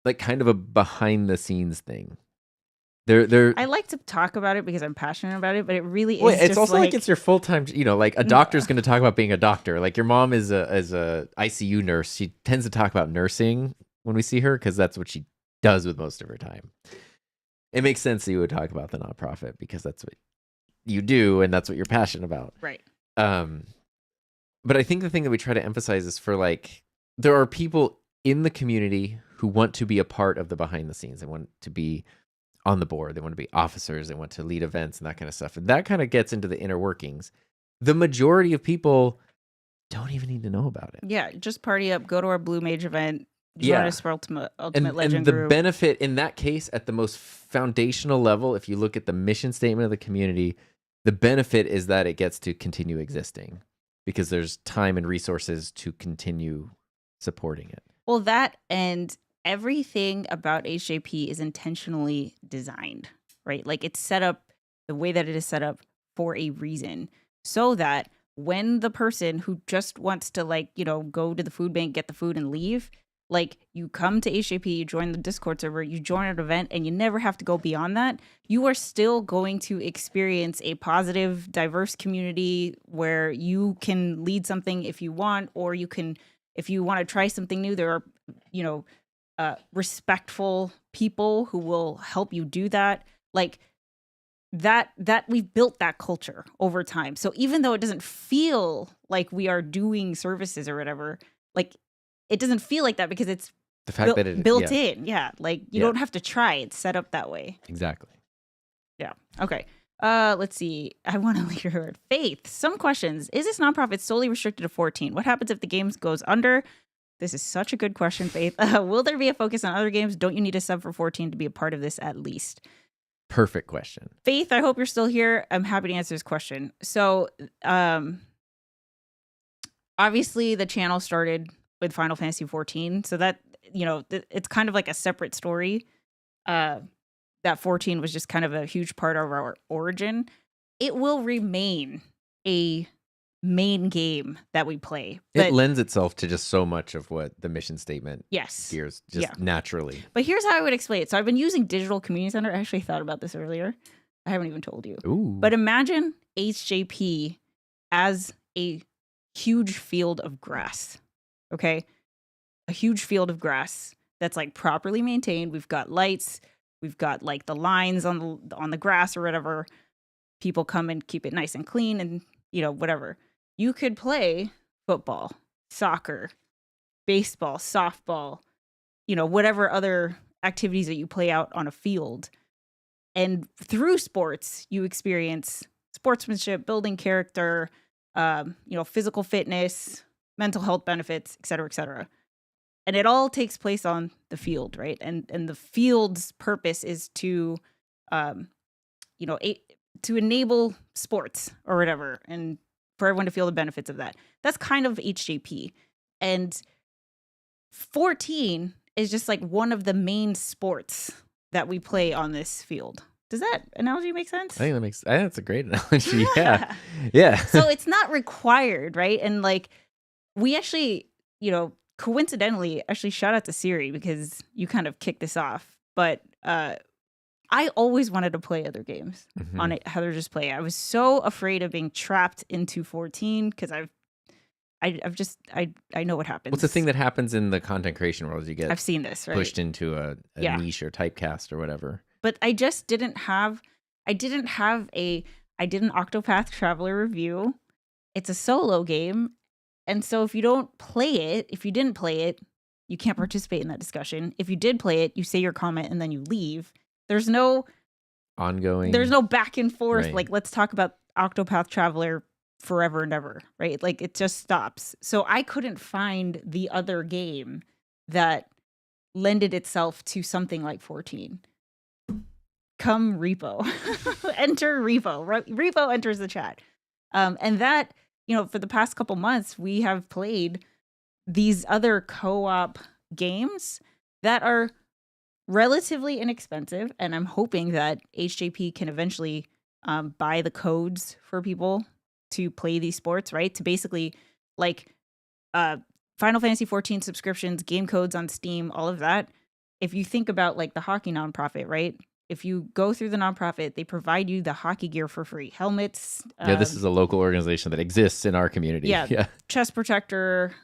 like kind of a behind the scenes thing. I like to talk about it because I'm passionate about it, but it really is. It's also like it's your full time. Like a doctor's going to talk about being a doctor. Like your mom is a ICU nurse. She tends to talk about nursing when we see her because that's what she does with most of her time. It makes sense that you would talk about the nonprofit because that's what you do and that's what you're passionate about. Right. But I think the thing that we try to emphasize is for like there are people in the community who want to be a part of the behind the scenes. They want to be on the board. They want to be officers. They want to lead events and that kind of stuff. And that kind of gets into the inner workings. the majority of people don't even need to know about it. Yeah, just party up, go to our Blue Mage event, join Yeah. us for Ultimate And Legend the group. benefit in that case, at the most foundational level, if you look at the mission statement of the community, the benefit is that it gets to continue existing because there's time and resources to continue supporting it. Well, that and everything about HJP is intentionally designed, right? Like it's set up the way that it is set up for a reason so that when the person who just wants to like, go to the food bank, get the food and leave, like you come to HJP, you join the Discord server, you join an event and you never have to go beyond that. You are still going to experience a positive, diverse community where you can lead something if you want, or you can, if you want to try something new, there are, respectful people who will help you do that. Like that we've built that culture over time. So even though it doesn't feel like we are doing services or whatever, like it doesn't feel like that because it's the fact that it built in. Yeah. Like you don't have to try. It's set up that way. Exactly. Yeah. Okay. Let's see. I want to leave your word. Faith. Some questions. Is this nonprofit solely restricted to 14? What happens if the game goes under? This is such a good question, Faith. Will there be a focus on other games? Don't you need a sub for 14 to be a part of this at least? Perfect question. Faith, I hope you're still here. I'm happy to answer this question. So, obviously the channel started with Final Fantasy 14. So that, it's kind of like a separate story. That 14 was just kind of a huge part of our origin. It will remain a main game that we play. It lends itself to just so much of what the mission statement gears just naturally. But here's how I would explain it. So I've been using Digital Community Center. I actually thought about this earlier. I haven't even told you. Ooh. But imagine HJP as a huge field of grass. Okay? A huge field of grass that's like properly maintained. We've got lights. We've got like the lines on the grass or whatever. People come and keep it nice and clean and, whatever. You could play football, soccer, baseball, softball, whatever other activities that you play out on a field. And through sports, you experience sportsmanship, building character, physical fitness, mental health benefits, et cetera, et cetera. And it all takes place on the field, right? And the field's purpose is to, to enable sports or whatever, and for everyone to feel the benefits of that. That's kind of HJP. And 14 is just like one of the main sports that we play on this field. Does that analogy make sense? I think that's a great analogy. Yeah. Yeah. So it's not required, right? And like we actually, coincidentally, actually shout out to Siri because you kind of kicked this off. But I always wanted to play other games on it. HeatherJustPlay. I was so afraid of being trapped into 14 because I know what happens. What's the thing that happens in the content creation world? You get I've seen this, right? pushed into a niche or typecast or whatever. But I just didn't have I didn't did an Octopath Traveler review. It's a solo game. And so if you didn't play it, you can't participate in that discussion. If you did play it, you say your comment and then you leave. There's no back and forth. Right. Like, let's talk about Octopath Traveler forever and ever, right? Like, it just stops. So I couldn't find the other game that lended itself to something like 14. Come Repo. Enter Repo. Repo enters the chat. And that, for the past couple months, we have played these other co-op games that are relatively inexpensive, and I'm hoping that HJP can eventually buy the codes for people to play these sports, right? To basically like Final Fantasy 14 subscriptions, game codes on Steam, all of that. If you think about like the hockey nonprofit, right? If you go through the nonprofit, they provide you the hockey gear for free. Helmets. This is a local organization that exists in our community. Yeah. Chest protector.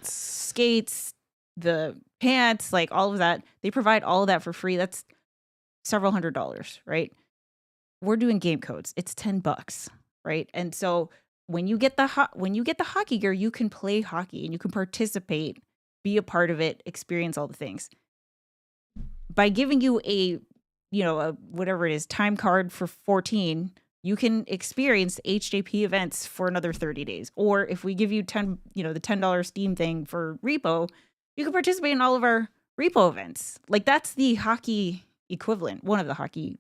Skates, the pants, like all of that. They provide all of that for free. That's several $100s, right? We're doing game codes. It's $10, right? And so when you get the hockey gear, you can play hockey and you can participate, be a part of it, experience all the things. By giving you a whatever it is, time card for 14, you can experience HJP events for another 30 days. Or if we give you the $10 Steam thing for repo, you can participate in all of our repo events. Like that's the hockey equivalent, one of the hockey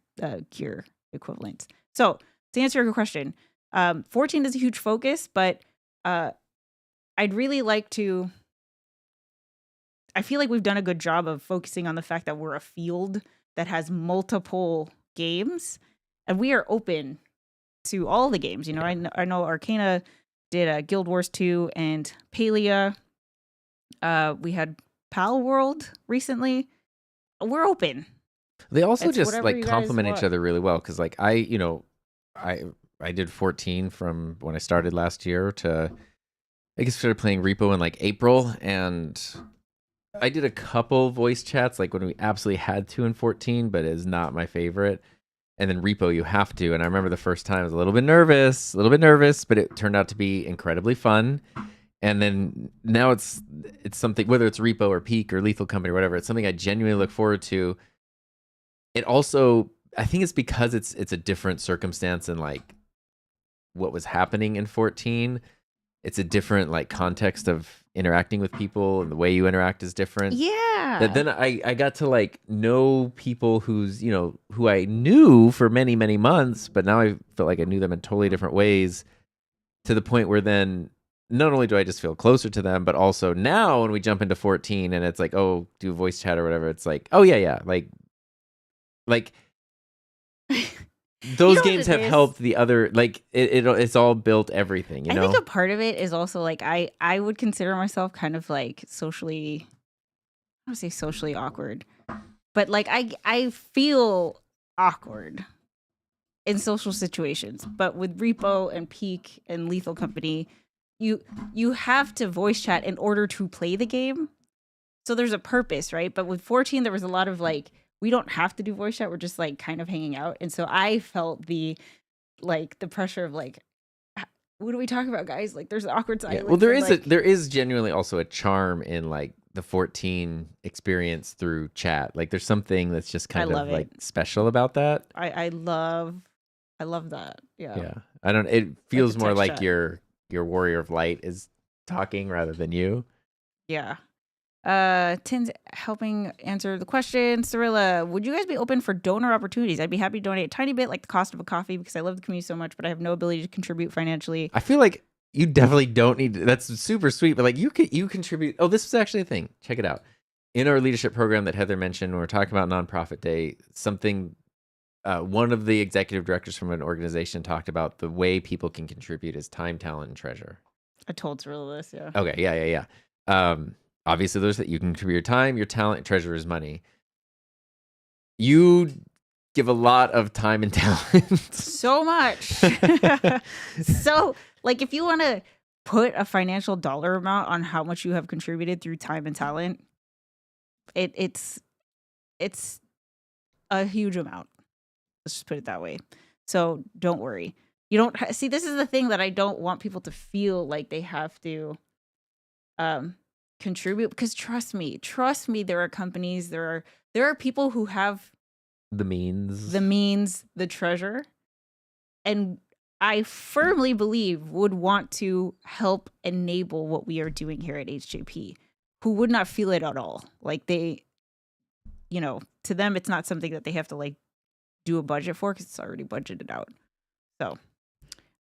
cure equivalents. So to answer your question, 14 is a huge focus, but I'd really like to. I feel like we've done a good job of focusing on the fact that we're a field that has multiple games, and we are open to all the games. I know Arcana did Guild Wars 2 and Palia. We had Pal World recently. We're open. They also It's just whatever like you guys complement want. each other really well because like I did 14 from when I started last year to I guess started playing Repo in like April, and I did a couple voice chats like when we absolutely had to in 14, but it's not my favorite. And then Repo you have to, and I remember the first time I was a little bit nervous, but it turned out to be incredibly fun. And then now it's something, whether it's Repo or Peak or Lethal Company or whatever, it's something I genuinely look forward to. It also, I think it's because it's a different circumstance than like what was happening in 14. It's a different like context of interacting with people, and the way you interact is different. Yeah. That then I got to like know people who I knew for many, many months, but now I felt like I knew them in totally different ways, to the point where then not only do I just feel closer to them, but also now when we jump into 14 and it's like, oh, do voice chat or whatever, it's like, oh yeah, like those games have helped the other, like it's all built everything, I think a part of it is also like I would consider myself kind of like socially, I don't say socially awkward, but like I feel awkward in social situations. But with Repo and Peak and Lethal Company, you have to voice chat in order to play the game. So there's a purpose, right? But with 14, there was a lot of like, we don't have to do voice chat. We're just like kind of hanging out. And so I felt the pressure of like, what do we talk about, guys? Like there's awkward silence. Yeah. Well, there is genuinely also a charm in like the 14 experience through chat. Like there's something that's just kind of like special about that. I love that. Yeah. Yeah. It feels like more like chat. your Warrior of Light is talking rather than you. Yeah. Tin's helping answer the question. Cirilla, would you guys be open for donor opportunities? I'd be happy to donate a tiny bit, like the cost of a coffee, because I love the community so much, but I have no ability to contribute financially. I feel like you definitely don't need to. That's super sweet, but like you contribute. Oh, this was actually a thing. Check it out. In our leadership program that Heather mentioned, when we're talking about Nonprofit Day, one of the executive directors from an organization talked about the way people can contribute is time, talent, and treasure. I told Cirilla this, yeah. Okay, yeah. Obviously, there's that you can contribute your time, your talent, and treasure is money. You give a lot of time and talent. So much. So, like, if you want to put a financial dollar amount on how much you have contributed through time and talent, it's a huge amount. Let's just put it that way. So don't worry. You don't see. This is the thing that I don't want people to feel like they have to contribute, because trust me, there are companies, there are people who have the means, the treasure, and I firmly believe would want to help enable what we are doing here at HJP, who would not feel it at all. Like they, to them, it's not something that they have to like do a budget for, because it's already budgeted out. So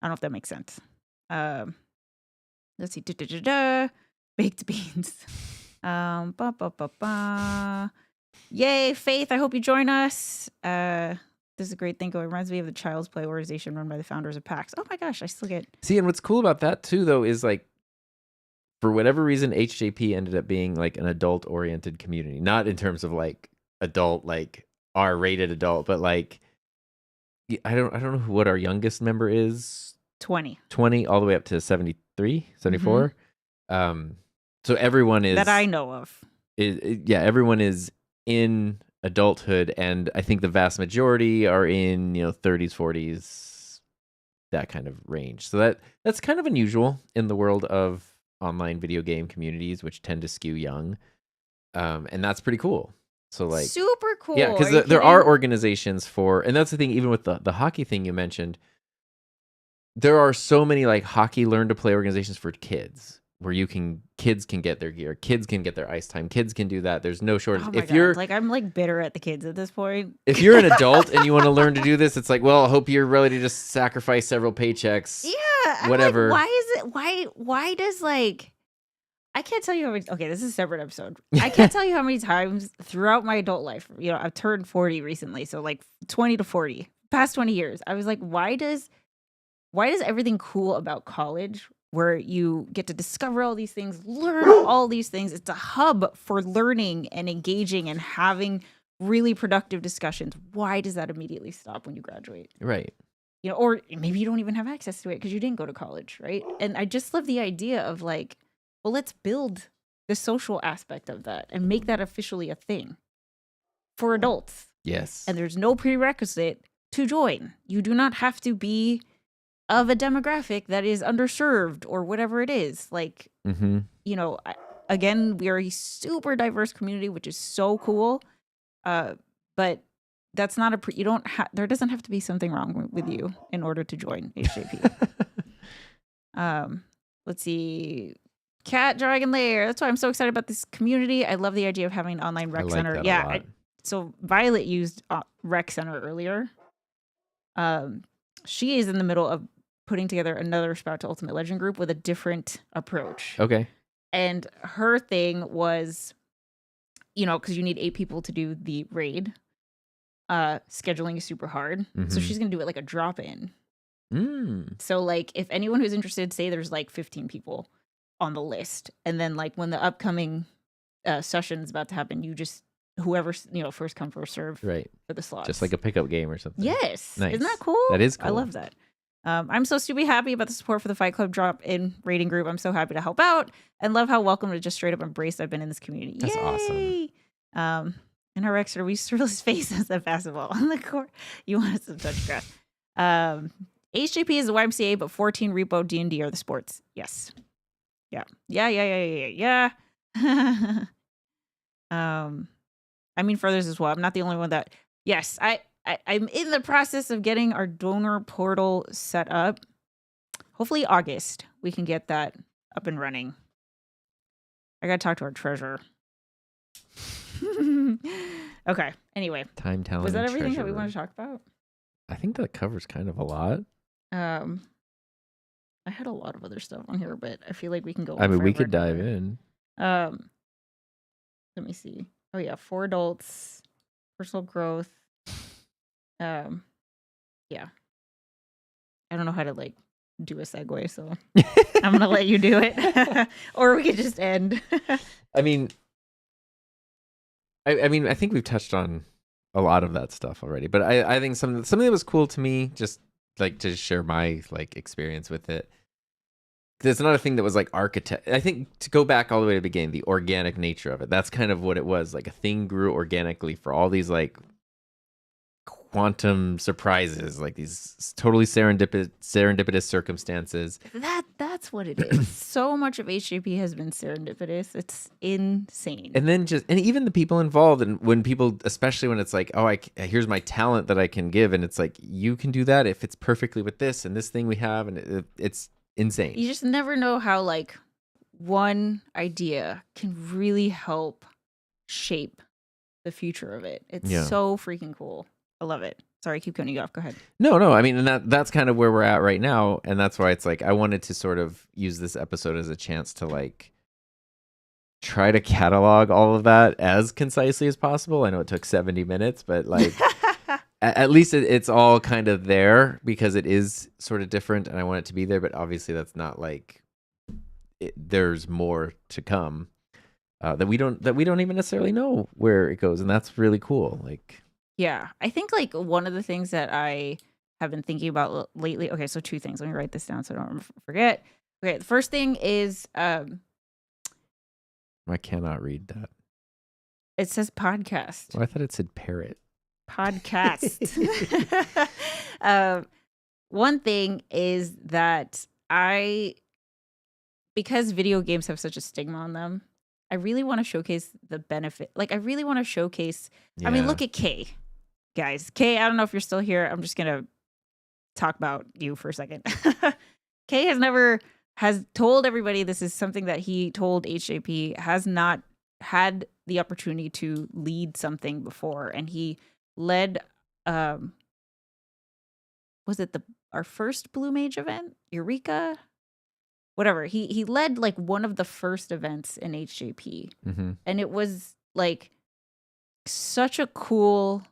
I don't know if that makes sense. Let's see. Baked beans. Yay, Faith. I hope you join us. This is a great thing. It reminds me of the Child's Play organization run by the founders of PAX. Oh my gosh, I still get. See, and what's cool about that too, though, is like, for whatever reason, HJP ended up being like an adult-oriented community. Not in terms of like adult, like R-rated adult, but like, I don't know what our youngest member is. 20 all the way up to 73, 74. So everyone is, that I know of. Everyone is in adulthood, and I think the vast majority are in 30s, 40s, that kind of range. So that's kind of unusual in the world of online video game communities, which tend to skew young, and that's pretty cool. So like super cool. Yeah, because there are organizations for, and that's the thing. Even with the hockey thing you mentioned, there are so many like hockey learn to play organizations for kids where kids can get their gear, kids can get their ice time, kids can do that. There's no shortage. Oh my God. Like, I'm like bitter at the kids at this point. If you're an adult and you want to learn to do this, it's like, well, I hope you're ready to just sacrifice several paychecks. Yeah. Whatever. Like, why does like, I can't tell you how many, okay, this is a separate episode. I can't tell you how many times throughout my adult life, I've turned 40 recently. So like 20 to 40, past 20 years, I was like, why does everything cool about college where you get to discover all these things, learn all these things? It's a hub for learning and engaging and having really productive discussions. Why does that immediately stop when you graduate? Right. Or maybe you don't even have access to it because you didn't go to college, right? And I just love the idea of like, well, let's build the social aspect of that and make that officially a thing for adults. Yes. And there's no prerequisite to join. You do not have to be of a demographic that is underserved or whatever it is. Like, again, we are a super diverse community, which is so cool. But that's not there doesn't have to be something wrong with you in order to join HJP. Let's see. Cat Dragon Lair. That's why I'm so excited about this community. I love the idea of having an online rec center. Yeah. So Violet used rec center earlier. She is in the middle of putting together another Sprout to Ultimate Legend group with a different approach. Okay. And her thing was, because you need 8 people to do the raid. Scheduling is super hard. So she's going to do it like a drop-in. So like if anyone who's interested, say there's like 15 people on the list. And then like when the upcoming session is about to happen, you just, whoever, first come, first serve right. for the slots. Just like a pickup game or something. Yes. Nice. Isn't that cool? That is cool. I love that. I'm so stupid happy about the support for the Fight Club drop-in rating group. I'm so happy to help out and love how welcome to just straight up embrace I've been in this community. That's Yay! Awesome. In our Exeter, we used to his face as a basketball on the court. You want us to touch grass. HJP is the YMCA, but 14 Repo, D&D are the sports. Yes. Yeah. I mean, Furthers as well. I'm not the only one that. Yes, I'm in the process of getting our donor portal set up. Hopefully August we can get that up and running. I gotta talk to our treasurer. Okay. Anyway, time, talent. Was that everything treasurer. that we want to talk about? I think that covers kind of a lot. I had a lot of other stuff on here, but I feel like we can go. I mean, we could dive in. Let me see. Oh yeah, for adults, personal growth. Yeah. I don't know how to like do a segue, so I'm gonna let you do it, or we could just end. I mean, I think we've touched on a lot of that stuff already, but I think something that was cool to me, just like to share my like experience with it. There's another thing that was like architect. I think to go back all the way to the beginning, the organic nature of it. That's kind of what it was. Like a thing grew organically for all these like quantum surprises, like these totally serendipitous circumstances. That's what it is. So much of HJP has been serendipitous. It's insane. And then and even the people involved, and when people, especially when it's like, oh, here's my talent that I can give, and it's like, you can do that if it's perfectly with this and this thing we have, and it's insane. You just never know how like one idea can really help shape the future of it. It's so freaking cool. I love it. Sorry, keep cutting you off. Go ahead. No. I mean, and that's kind of where we're at right now, and that's why it's like I wanted to sort of use this episode as a chance to like try to catalog all of that as concisely as possible. I know it took 70 minutes, but like at least it's all kind of there because it is sort of different, and I want it to be there. But obviously, that's not like there's more to come that we don't even necessarily know where it goes, and that's really cool. Like. Yeah, I think like one of the things that I have been thinking about lately. Okay, so 2 things. Let me write this down so I don't forget. Okay, the first thing is I cannot read that. It says podcast. Well, I thought it said parrot. Podcast. One thing is that because video games have such a stigma on them, I really want to showcase the benefit. Like, I really want to showcase. Yeah. I mean, look at Kay. Guys, Kay, I don't know if you're still here. I'm just going to talk about you for a second. Kay has told everybody this is something that he told HJP, has not had the opportunity to lead something before, and he led was it our first Blue Mage event? Eureka? Whatever. He led like one of the first events in HJP. Mm-hmm. And it was like such a cool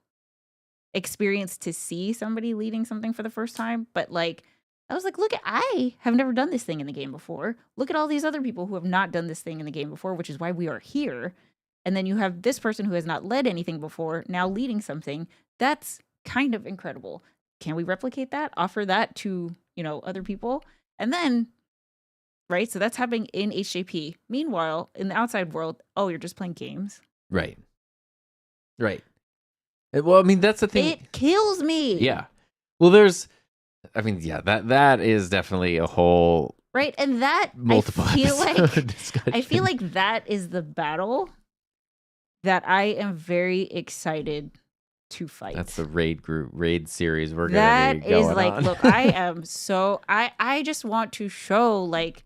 experience to see somebody leading something for the first time. But like, I was like, look, I have never done this thing in the game before. Look at all these other people who have not done this thing in the game before, which is why we are here. And then you have this person who has not led anything before now leading something. That's kind of incredible. Can we replicate that? Offer that to, other people? And then, right? So that's happening in HJP. Meanwhile, in the outside world, oh, you're just playing games. Right. Well, I mean, that's the thing. It kills me. Yeah. Well, that is definitely a whole right, and that multiple I feel like that is the battle that I am very excited to fight. That's the raid series we're gonna be going on. That is look, I am so I just want to show like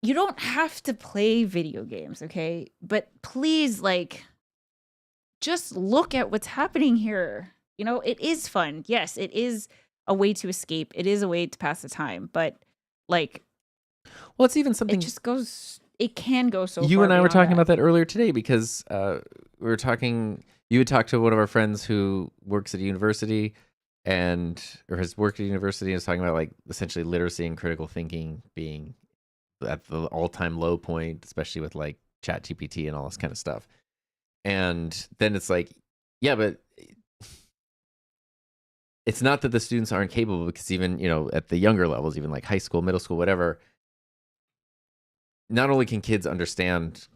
you don't have to play video games, okay? But please, like, just look at what's happening here. It is fun. Yes, it is a way to escape. It is a way to pass the time. But like, well, it's even something. It can go so far. You and I were talking about that earlier today because we were talking. You had talked to one of our friends who works at a university or has worked at a university and was talking about like essentially literacy and critical thinking being at the all-time low point, especially with like ChatGPT and all this kind of stuff. And then it's like, yeah, but it's not that the students aren't capable, because even, at the younger levels, even like high school, middle school, whatever, not only can kids understand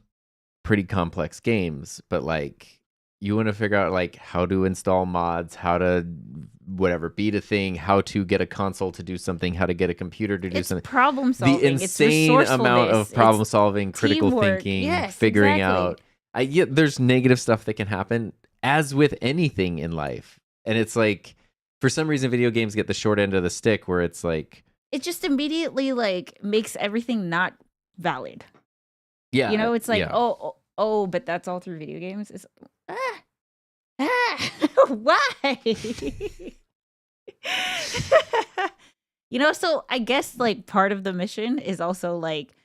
pretty complex games, but like you want to figure out like how to install mods, how to beat a thing, how to get a console to do something, how to get a computer to do something. Problem solving. The insane amount of problem solving, critical thinking, figuring out. There's negative stuff that can happen, as with anything in life. And it's like, for some reason, video games get the short end of the stick where it's like... It just immediately like makes everything not valid. Yeah. It's like, oh, but that's all through video games. It's, why? So I guess like part of the mission is also like,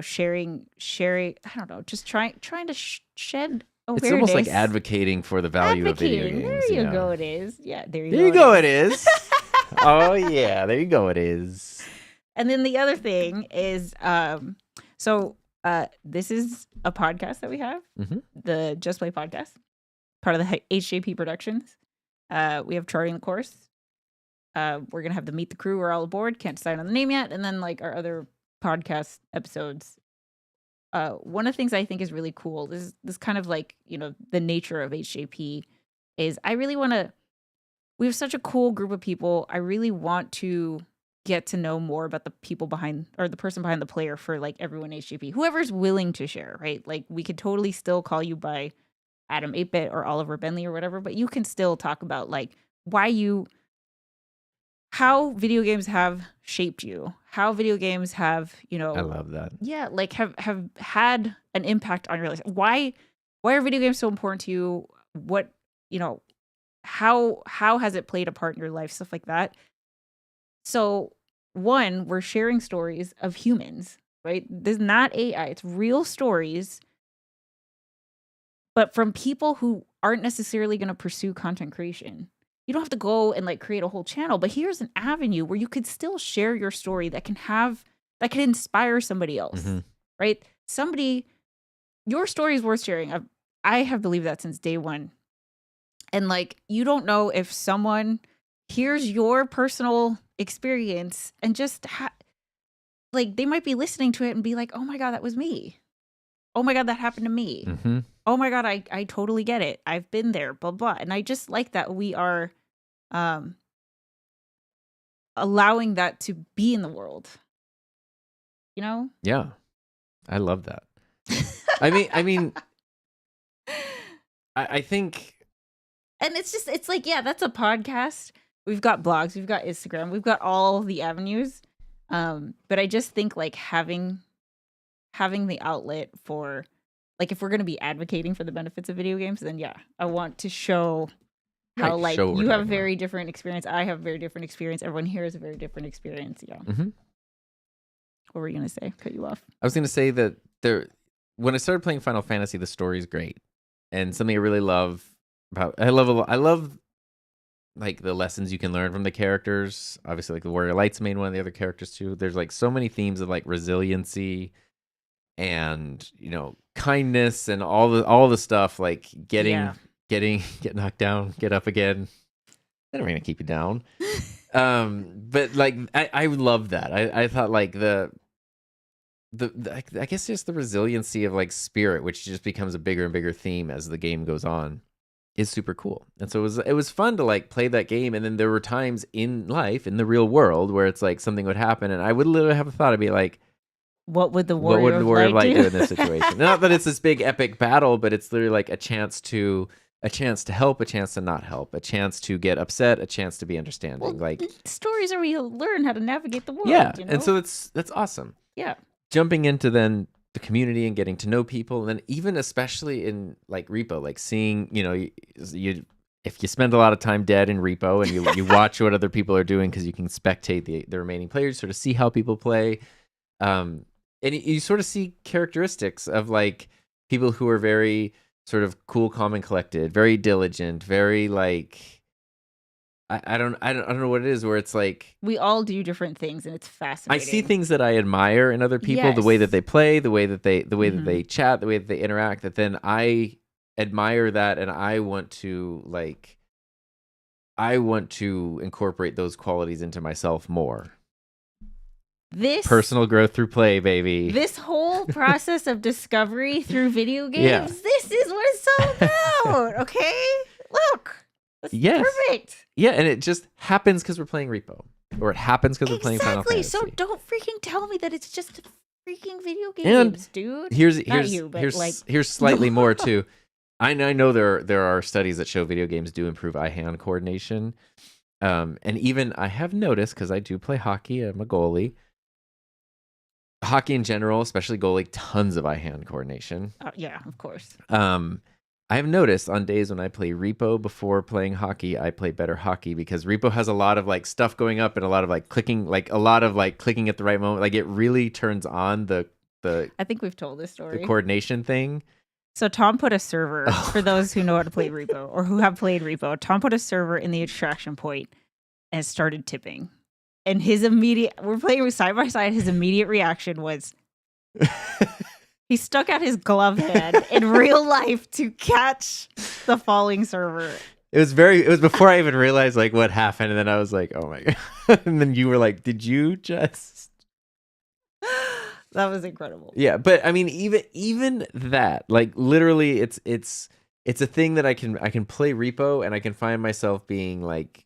sharing. I don't know, just trying to shed awareness. It's almost like advocating for the value of video games. There you go. It is. Yeah. There you go. There you go. It is. Oh yeah. There you go. It is. And then the other thing is, this is a podcast that we have, the Just Play podcast, part of the HJP Productions. We have Charting the Course. We're going to have the Meet the Crew. We're all aboard. Can't decide on the name yet. And then like our other podcast episodes. One of the things I think is really cool, this kind of like, the nature of HJP is we have such a cool group of people. I really want to get to know more about the people behind, or the person behind the player for like everyone HJP, whoever's willing to share, right? Like we could totally still call you by Adam 8-Bit or Oliver Bentley or whatever, but you can still talk about like how video games have shaped you, how video games have, I love that. Yeah, like have had an impact on your life. Why are video games so important to you? What, how has it played a part in your life? Stuff like that. So one, we're sharing stories of humans, right? This is not AI, it's real stories, but from people who aren't necessarily going to pursue content creation. You don't have to go and like create a whole channel, but here's an avenue where you could still share your story that can inspire somebody else, right? Your story is worth sharing. I have believed that since day one. And like, you don't know if someone hears your personal experience and just like, they might be listening to it and be like, oh my God, that was me. Oh my God, that happened to me. Oh my God, I totally get it. I've been there, blah, blah. And I just like that we are allowing that to be in the world. Yeah. I love that. I mean, I think And it's like, yeah, that's a podcast. We've got blogs, we've got Instagram, we've got all the avenues. But I just think like having the outlet for, like, if we're going to be advocating for the benefits of video games, then yeah, I want to show how Right, like show what we're you have a talking very different experience. I have a very different experience. Everyone here has a very different experience. Yeah. Mhm. What were you going to say? Cut you off. I was going to say that when I started playing Final Fantasy, the story is great, and something I really love about I love like the lessons you can learn from the characters. Obviously, like the Warrior Light's main one, the other characters too. There's like so many themes of like resiliency and kindness and all the stuff, like get knocked down, get up again. They're never gonna keep you down. But like I love that. I thought like the I guess just the resiliency of like spirit, which just becomes a bigger and bigger theme as the game goes on, is super cool. And so it was fun to like play that game. And then there were times in life, in the real world, where it's like something would happen, and I would literally have a thought. I'd be like, what would the Warrior of Light do in this situation? Not that it's this big epic battle, but it's literally like a chance to help, a chance to not help, a chance to get upset, a chance to be understanding. Well, like stories are where you learn how to navigate the world. Yeah, and so that's awesome. Yeah. Jumping into then the community and getting to know people, and then even especially in like Repo, like seeing, you if you spend a lot of time dead in Repo and you watch what other people are doing because you can spectate the remaining players, sort of see how people play, and you sort of see characteristics of like people who are very sort of cool, calm, and collected, very diligent, very like I don't know what it is, where it's like we all do different things, and it's fascinating. I see things that I admire in other people, the way that they play, the way that they chat, the way that they interact, that then I admire that, and I want to incorporate those qualities into myself more. This personal growth through play, baby. This whole process of discovery through video games, this is what it's all about. Okay? Look. That's perfect. Yeah, and it just happens because we're playing Repo. Or it happens because we're playing Final Fantasy. So don't freaking tell me that it's just freaking video games, dude. Here's slightly more too. I know there are studies that show video games do improve eye-hand coordination. And even I have noticed, because I do play hockey, I'm a goalie. Hockey in general, especially goalie, tons of eye-hand coordination. Yeah, of course. I have noticed on days when I play Repo before playing hockey, I play better hockey, because Repo has a lot of like stuff going up and a lot of like clicking, at the right moment. Like it really turns on the I think we've told this story. The coordination thing. So Tom put a server, for those who know how to play Repo or who have played Repo, Tom put a server in the extraction point and started tipping. And we're playing side by side, his immediate reaction was he stuck out his glove hand in real life to catch the falling server. It was before I even realized like what happened, and then I was like, oh my god. And then you were like, did you just That was incredible. Yeah, but I mean even that, like literally it's a thing that I can play Repo, and I can find myself being like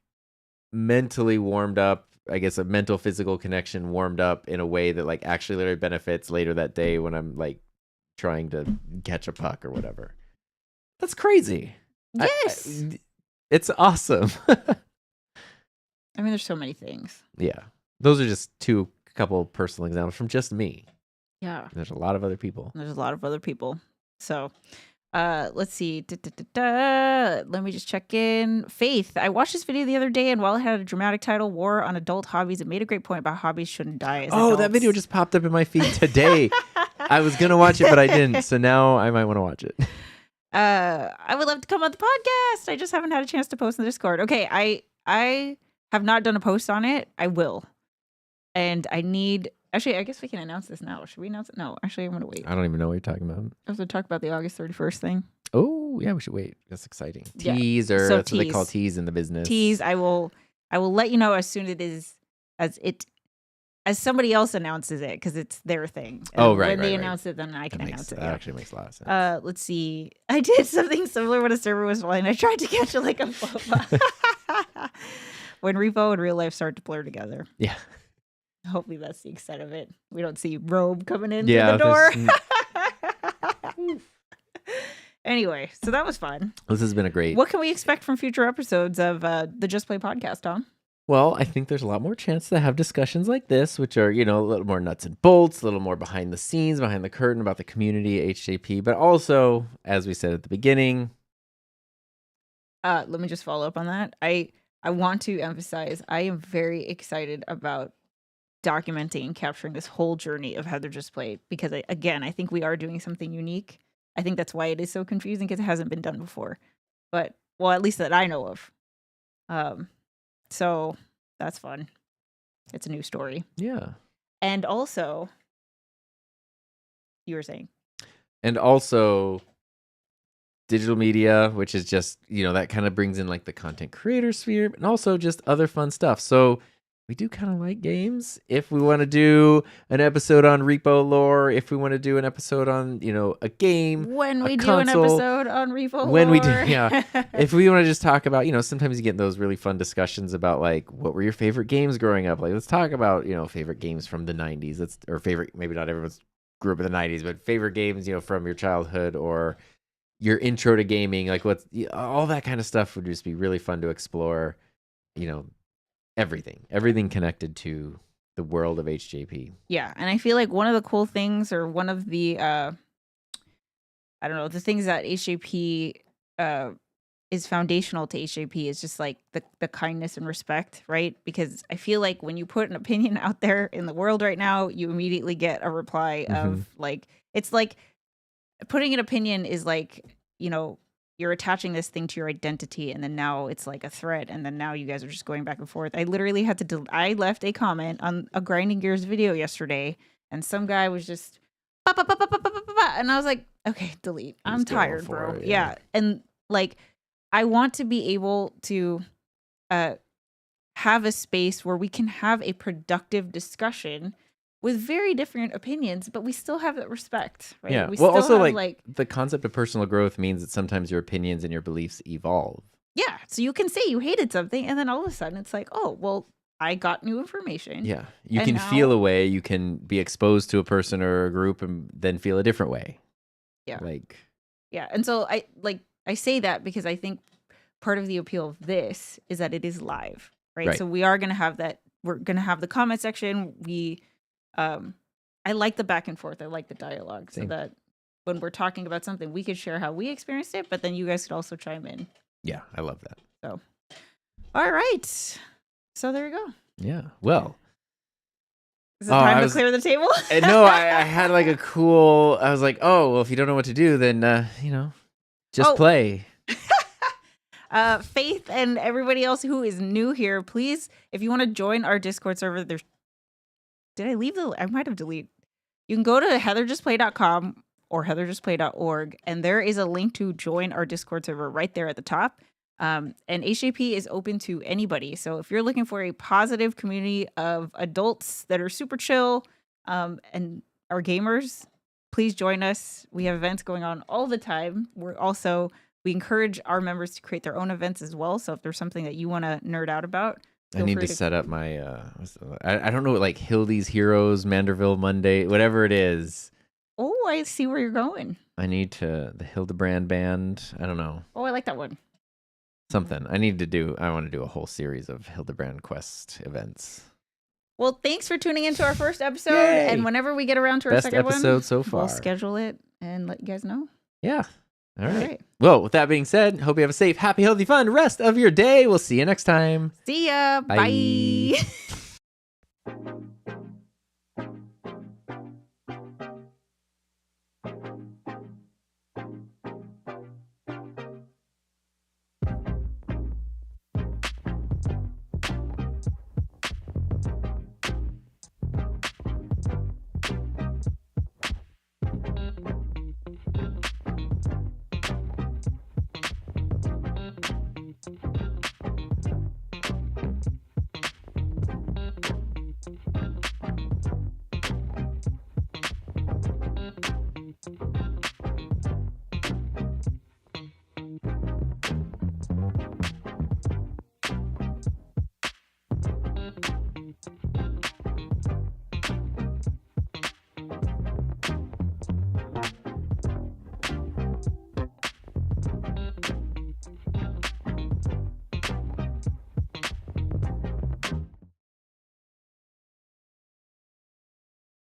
mentally warmed up, I guess a mental physical connection warmed up in a way that like actually literally benefits later that day when I'm like trying to catch a puck or whatever. That's crazy. Yes. It's awesome. I mean, there's so many things. Yeah. Those are just a couple personal examples from just me. Yeah. There's a lot of other people. So, let's see. Let me just check in. Faith, I watched this video the other day, and while it had a dramatic title, War on Adult Hobbies, it made a great point about hobbies shouldn't die as adults. That video just popped up in my feed today. I was going to watch it, but I didn't. So now I might want to watch it. I would love to come on the podcast. I just haven't had a chance to post in the Discord. Okay, I have not done a post on it. I will. And actually, I guess we can announce this now. Should we announce it? No, actually, I'm going to wait. I don't even know what you're talking about. I was going to talk about the August 31st thing. Oh, yeah, we should wait. That's exciting. Yeah. Teaser. So that's what they call tease in the business. Tease. I will let you know as soon as somebody else announces it, because it's their thing. And when they announce it, then I can announce it. That actually makes a lot of sense. Let's see. I did something similar when a server was flying. I tried to catch it like a FOMA. When Repo and real life start to blur together. Yeah. Hopefully that's the extent of it. We don't see Robe coming in through the door. Anyway, so that was fun. This has been a great. What can we expect from future episodes of the Just Play podcast, Tom? Well, I think there's a lot more chance to have discussions like this, which are, a little more nuts and bolts, a little more behind the scenes, behind the curtain about the community, HJP, but also, as we said at the beginning. Let me just follow up on that. I want to emphasize, I am very excited about documenting and capturing this whole journey of Heather Just Play because, again, I think we are doing something unique. I think that's why it is so confusing because it hasn't been done before. But, well, at least that I know of. So that's fun. It's a new story. Yeah. And also, you were saying? And also digital media, which is just, that kind of brings in like the content creator sphere and also just other fun stuff. So we do kind of like games. If we want to do an episode on repo lore, if we want to do an episode on, a game, when we do console, an episode on repo lore. When we do, yeah. If we want to just talk about, sometimes you get those really fun discussions about like, what were your favorite games growing up? Like, let's talk about, favorite games from the 90s. Or favorite, maybe not everyone's grew up in the 90s, but favorite games, from your childhood or your intro to gaming, like all that kind of stuff would just be really fun to explore, everything connected to the world of HJP. Yeah, and I feel like one of the cool things, or one of the I don't know, the things that HJP is foundational to HJP is just like the kindness and respect, right? Because I feel like when you put an opinion out there in the world right now, you immediately get a reply of like, it's like putting an opinion is like, you're attaching this thing to your identity, and then now it's like a thread, and then now you guys are just going back and forth. I literally had to I left a comment on a Grinding Gears video yesterday, and some guy was just and I was like, okay, delete. I'm tired, bro. Yeah. And like, I want to be able to have a space where we can have a productive discussion with very different opinions, but we still have that respect, right? Yeah. We well, still also have, like the concept of personal growth means that sometimes your opinions and your beliefs evolve. Yeah. So you can say you hated something, and then all of a sudden it's like, oh, well, I got new information. Yeah. You can feel a way. You can be exposed to a person or a group and then feel a different way. Yeah. Yeah. And so I say that because I think part of the appeal of this is that it is live, right? So we are going to have that. We're going to have the comment section. I like the back and forth. I like the dialogue. Same. So that when we're talking about something, we could share how we experienced it, but then you guys could also chime in. Yeah, I love that. So, all right. So there you go. Yeah. Well, is it time to clear the table? No, I had like I was like, oh, well, if you don't know what to do, then, just play. Faith and everybody else who is new here, please, if you want to join our Discord server, did I leave I might have deleted. You can go to HeatherJustPlay.com or HeatherJustPlay.org, and there is a link to join our Discord server right there at the top. And HJP is open to anybody. So if you're looking for a positive community of adults that are super chill and are gamers, please join us. We have events going on all the time. We encourage our members to create their own events as well. So if there's something that you want to nerd out about, I need to set up my, I don't know, like Hildy's Heroes, Manderville Monday, whatever it is. Oh, I see where you're going. I need the Hildebrand Band. I don't know. Oh, I like that one. Something. I want to do a whole series of Hildebrand Quest events. Well, thanks for tuning into our first episode. Yay! And whenever we get around to our Best second episode so far. We'll schedule it and let you guys know. Yeah. All right. Well, with that being said, hope you have a safe, happy, healthy, fun rest of your day. We'll see you next time. See ya. Bye.